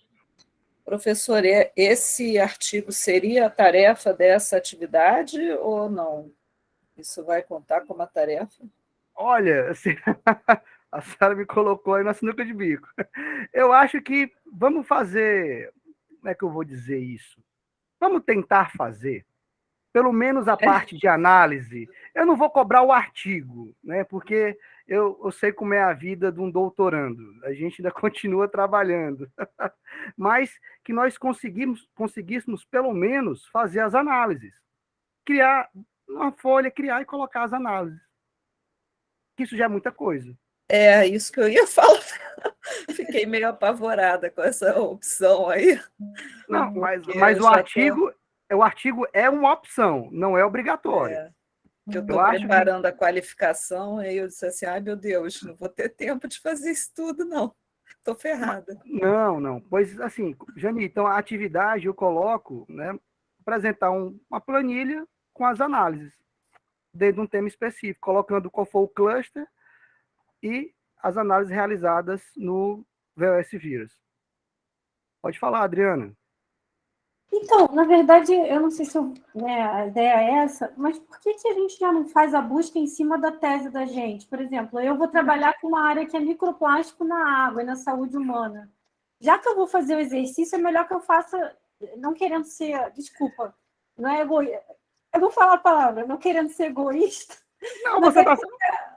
Professor, esse artigo seria a tarefa dessa atividade ou não? Isso vai contar como a tarefa? Olha, assim, a Sara me colocou aí na sinuca de bico. Eu acho que vamos fazer... Como é que eu vou dizer isso? Vamos tentar fazer, pelo menos a parte de análise. Eu não vou cobrar o artigo, né? Porque eu sei como é a vida de um doutorando. A gente ainda continua trabalhando. Mas que nós conseguíssemos, pelo menos, fazer as análises. Criar uma folha, criar e colocar as análises. Isso já é muita coisa. É isso que eu ia falar. Fiquei meio apavorada com essa opção aí. Não, mas o artigo é uma opção, não é obrigatório. Que eu estou preparando a qualificação, aí eu disse assim, ai meu Deus, não vou ter tempo de fazer isso tudo, não. Estou ferrada. Não. Pois assim, Jani, então a atividade eu coloco, né, apresentar uma planilha com as análises dentro de um tema específico, colocando qual foi o cluster e as análises realizadas no VOS Vírus. Pode falar, Adriana. Então, na verdade, eu não sei se a ideia é essa, mas por que a gente já não faz a busca em cima da tese da gente? Por exemplo, eu vou trabalhar com uma área que é microplástico na água e na saúde humana. Já que eu vou fazer o exercício, é melhor que eu faça, não querendo ser, desculpa, não é egoísta, eu vou falar a palavra, não querendo ser egoísta, não, você tá...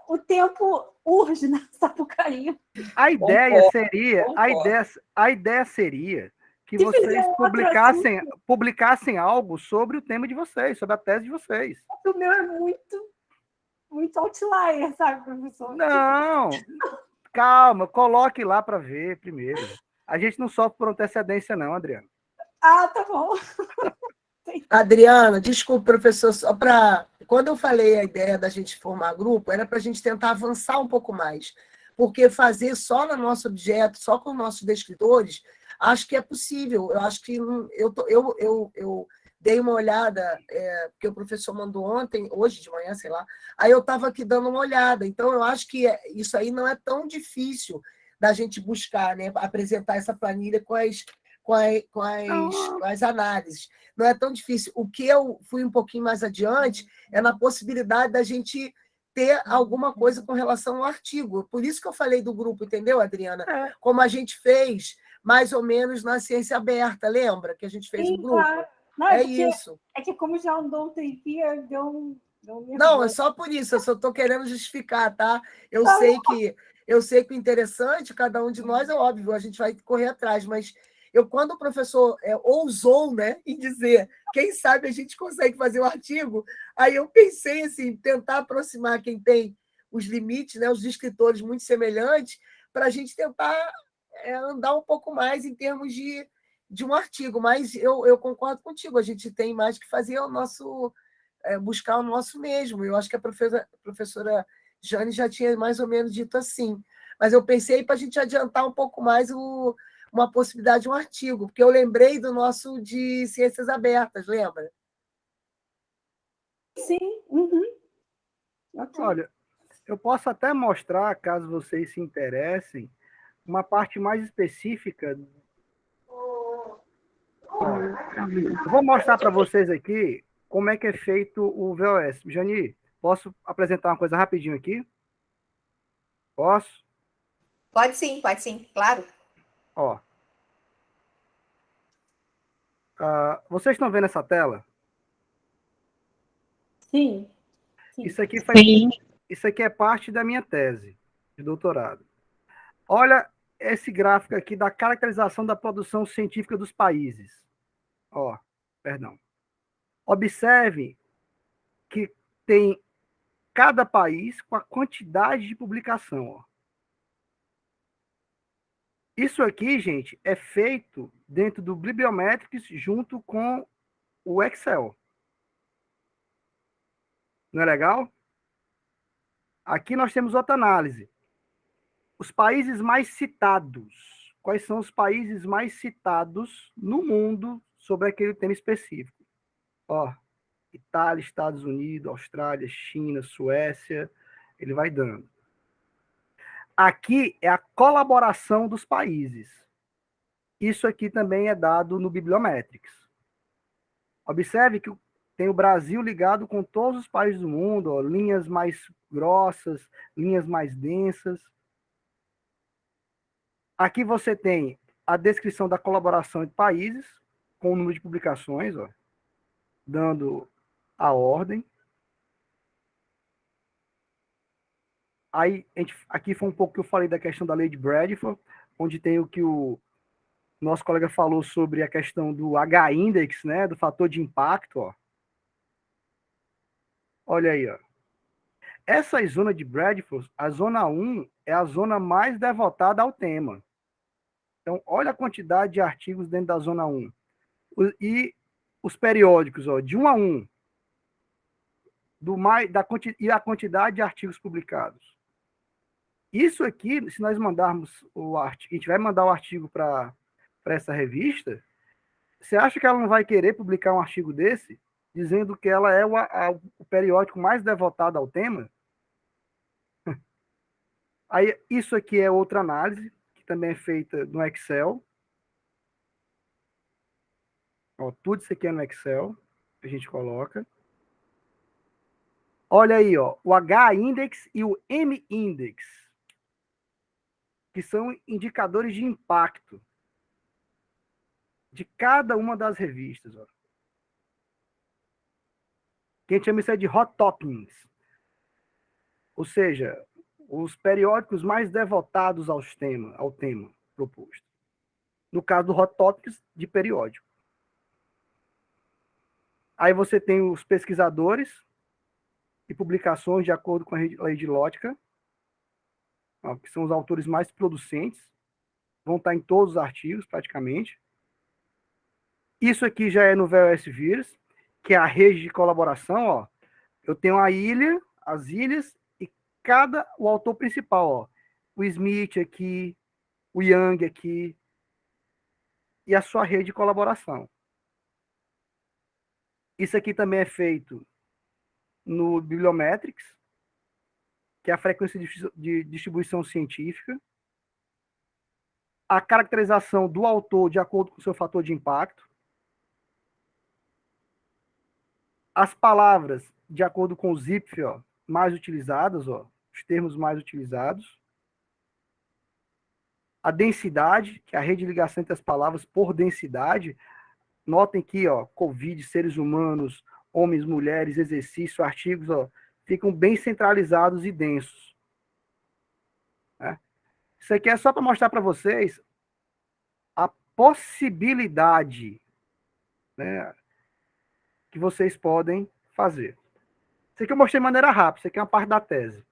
o tempo urge na Sapucaí. A ideia seria que vocês publicassem algo sobre o tema de vocês, sobre a tese de vocês. O meu é muito outlier, sabe, professor? Não, calma, coloque lá para ver primeiro. A gente não sofre por antecedência, não, Adriana. Ah, tá bom. Adriana, desculpa, professor, só para... Quando eu falei a ideia da gente formar grupo, era para a gente tentar avançar um pouco mais, porque fazer só no nosso objeto, só com nossos descritores, acho que é possível. Eu acho que eu dei uma olhada, porque o professor mandou ontem, hoje de manhã, sei lá, aí eu estava aqui dando uma olhada. Então, eu acho que isso aí não é tão difícil da gente buscar, né, apresentar essa planilha com as análises. Não é tão difícil. O que eu fui um pouquinho mais adiante é na possibilidade da gente ter alguma coisa com relação ao artigo. Por isso que eu falei do grupo, entendeu, Adriana? Como a gente fez, mais ou menos, na Ciência Aberta, lembra? Que a gente fez um grupo? Claro. Não, isso. É que como já andou um tempinho, Não, é só por isso, eu só estou querendo justificar, tá? Eu sei que o interessante, cada um de nós, é óbvio, a gente vai correr atrás, mas quando o professor ousou, né, em dizer, quem sabe a gente consegue fazer o artigo, aí eu pensei assim, tentar aproximar quem tem os limites, né, os escritores muito semelhantes, para a gente tentar andar um pouco mais em termos de um artigo. Mas eu concordo contigo, a gente tem mais que fazer o nosso, buscar o nosso mesmo. Eu acho que a professora Jane já tinha mais ou menos dito assim, mas eu pensei para a gente adiantar um pouco mais uma possibilidade de um artigo, porque eu lembrei do nosso de Ciências Abertas, lembra? Sim. Uhum. Okay. Olha, eu posso até mostrar, caso vocês se interessem, uma parte mais específica. Eu vou mostrar para vocês aqui como é que é feito o VOS. Jani, posso apresentar uma coisa rapidinho aqui? Posso? Pode sim, claro. Ó. Vocês estão vendo essa tela? Sim. Isso aqui é parte da minha tese de doutorado. Olha esse gráfico aqui da caracterização da produção científica dos países. Observe que tem cada país com a quantidade de publicação. Ó. Isso aqui, gente, é feito dentro do Bibliometrics junto com o Excel. Não é legal? Aqui nós temos outra análise. Os países mais citados. Quais são os países mais citados no mundo sobre aquele tema específico? Itália, Estados Unidos, Austrália, China, Suécia, ele vai dando. Aqui é a colaboração dos países. Isso aqui também é dado no Bibliometrics. Observe que tem o Brasil ligado com todos os países do mundo, linhas mais grossas, linhas mais densas. Aqui você tem a descrição da colaboração de países, com o número de publicações, dando a ordem. Aí, aqui foi um pouco que eu falei da questão da lei de Bradford, onde tem o que o nosso colega falou sobre a questão do H-index, né, do fator de impacto. Ó. Olha aí, ó. Essa zona de Bradford, a zona 1, é a zona mais devotada ao tema. Então, olha a quantidade de artigos dentro da zona 1. E os periódicos, ó, de 1 a 1, e a quantidade de artigos publicados. Isso aqui, se nós mandarmos o artigo, a gente vai mandar o artigo para essa revista, você acha que ela não vai querer publicar um artigo desse, dizendo que ela é o periódico mais devotado ao tema? Aí, isso aqui é outra análise, que também é feita no Excel. Ó, tudo isso aqui é no Excel, a gente coloca. Olha aí, ó, o H-index e o M-index, que são indicadores de impacto de cada uma das revistas. Ó. Que a gente chama isso de hot toppings. Ou seja, os periódicos mais devotados ao tema proposto. No caso do hot topics, de periódico. Aí você tem os pesquisadores e publicações de acordo com a lei de Lotka, que são os autores mais producentes, vão estar em todos os artigos, praticamente. Isso aqui já é no VLS-Virs, que é a rede de colaboração. Ó. Eu tenho a ilha, as ilhas, e o autor principal. Ó. O Smith aqui, o Young aqui, e a sua rede de colaboração. Isso aqui também é feito no Bibliometrics, que é a frequência de distribuição científica, a caracterização do autor de acordo com o seu fator de impacto, as palavras de acordo com o ZIPF, ó, mais utilizadas, ó, os termos mais utilizados, a densidade, que é a rede de ligação entre as palavras por densidade. Notem que, ó, Covid, seres humanos, homens, mulheres, exercício, artigos, ó, ficam bem centralizados e densos. Né? Isso aqui é só para mostrar para vocês a possibilidade, né, que vocês podem fazer. Isso aqui eu mostrei de maneira rápida, isso aqui é uma parte da tese. O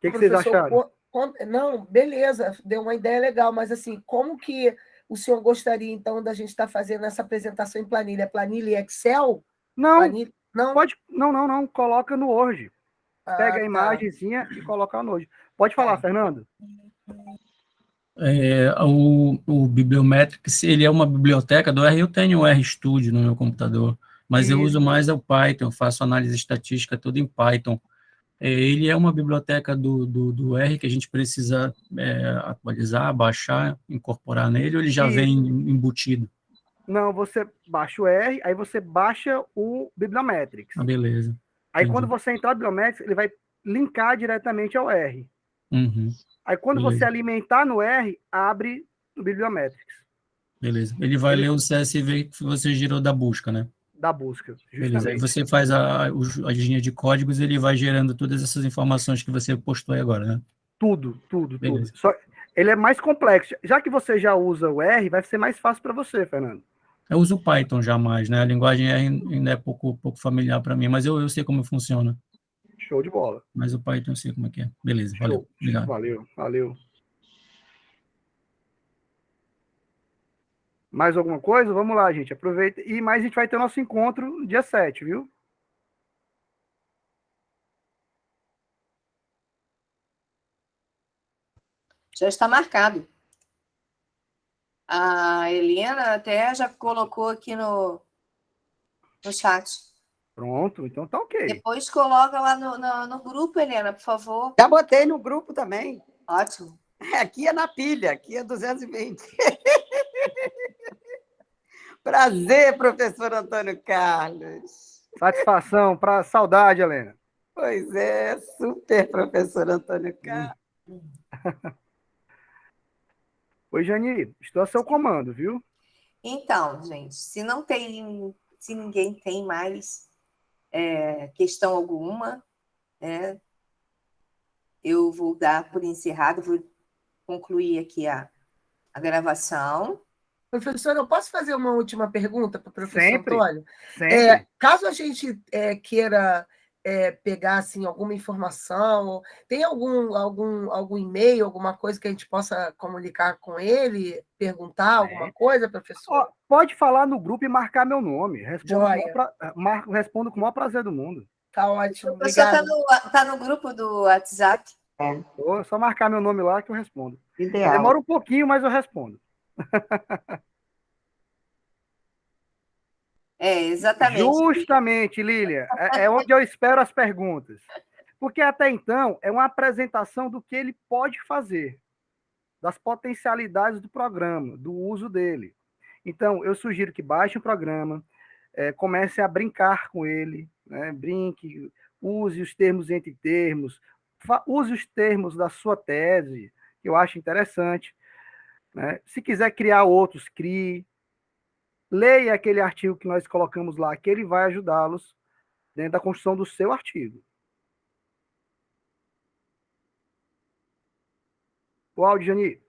que vocês acharam? Não, beleza, deu uma ideia legal, mas assim, como que o senhor gostaria, então, da gente estar fazendo essa apresentação em planilha? Planilha Excel? Não, planilha... não? Não, coloca no Word. Pega a imagenzinha e coloca no Word. Pode falar, Fernando. O Bibliometrics, ele é uma biblioteca do R, eu tenho o RStudio no meu computador, mas eu uso mais o Python, eu faço análise estatística tudo em Python. Ele é uma biblioteca do R que a gente precisa atualizar, baixar, incorporar nele, ou ele já vem embutido? Não, você baixa o R, aí você baixa o Bibliometrics. Ah, beleza. Aí quando você entrar no Bibliometrics, ele vai linkar diretamente ao R. Uhum. Aí quando você alimentar no R, abre o Bibliometrics. Beleza. Ele vai ler o CSV que você gerou da busca, né? Da busca, justamente. Beleza. Aí você faz a linha de códigos e ele vai gerando todas essas informações que você postou aí agora, né? Tudo. Só, ele é mais complexo. Já que você já usa o R, vai ser mais fácil para você, Fernando. Eu uso o Python já mais, né? A linguagem R ainda é pouco familiar para mim, mas eu sei como funciona. Show de bola. Mas o Python eu sei como é que é. Beleza, valeu. Obrigado. Valeu. Mais alguma coisa? Vamos lá, gente. Aproveita. E mais a gente vai ter o nosso encontro no dia 7, viu? Já está marcado. A Helena até já colocou aqui no chat. Pronto, então tá ok. Depois coloca lá no grupo, Helena, por favor. Já botei no grupo também. Ótimo. Aqui é na pilha, aqui é 220. Prazer, professor Antônio Carlos. Satisfação, saudade, Helena. Pois é, super professor Antônio Carlos. Oi, Jani, estou a seu comando, viu? Então, gente, se ninguém tem mais questão alguma, eu vou dar por encerrado, vou concluir aqui a gravação. Professor, eu posso fazer uma última pergunta para o professor Antônio? Sempre. Caso a gente queira pegar assim, alguma informação, tem algum e-mail, alguma coisa que a gente possa comunicar com ele, perguntar alguma coisa, professor? Pode falar no grupo e marcar meu nome. Joia. Respondo com o maior prazer do mundo. Tá ótimo, O professor obrigada. tá no grupo do WhatsApp? É só marcar meu nome lá que eu respondo. Ideal. Demora um pouquinho, mas eu respondo. Exatamente. Justamente, Lília. É onde eu espero as perguntas. Porque até então é uma apresentação do que ele pode fazer, das potencialidades do programa, do uso dele. Então, eu sugiro que baixe o programa, comece a brincar com ele, né? Brinque, use os termos entre termos, use os termos da sua tese, que eu acho interessante, né? Se quiser criar outros, crie. Leia aquele artigo que nós colocamos lá, que ele vai ajudá-los dentro da construção do seu artigo. O áudio, Jani.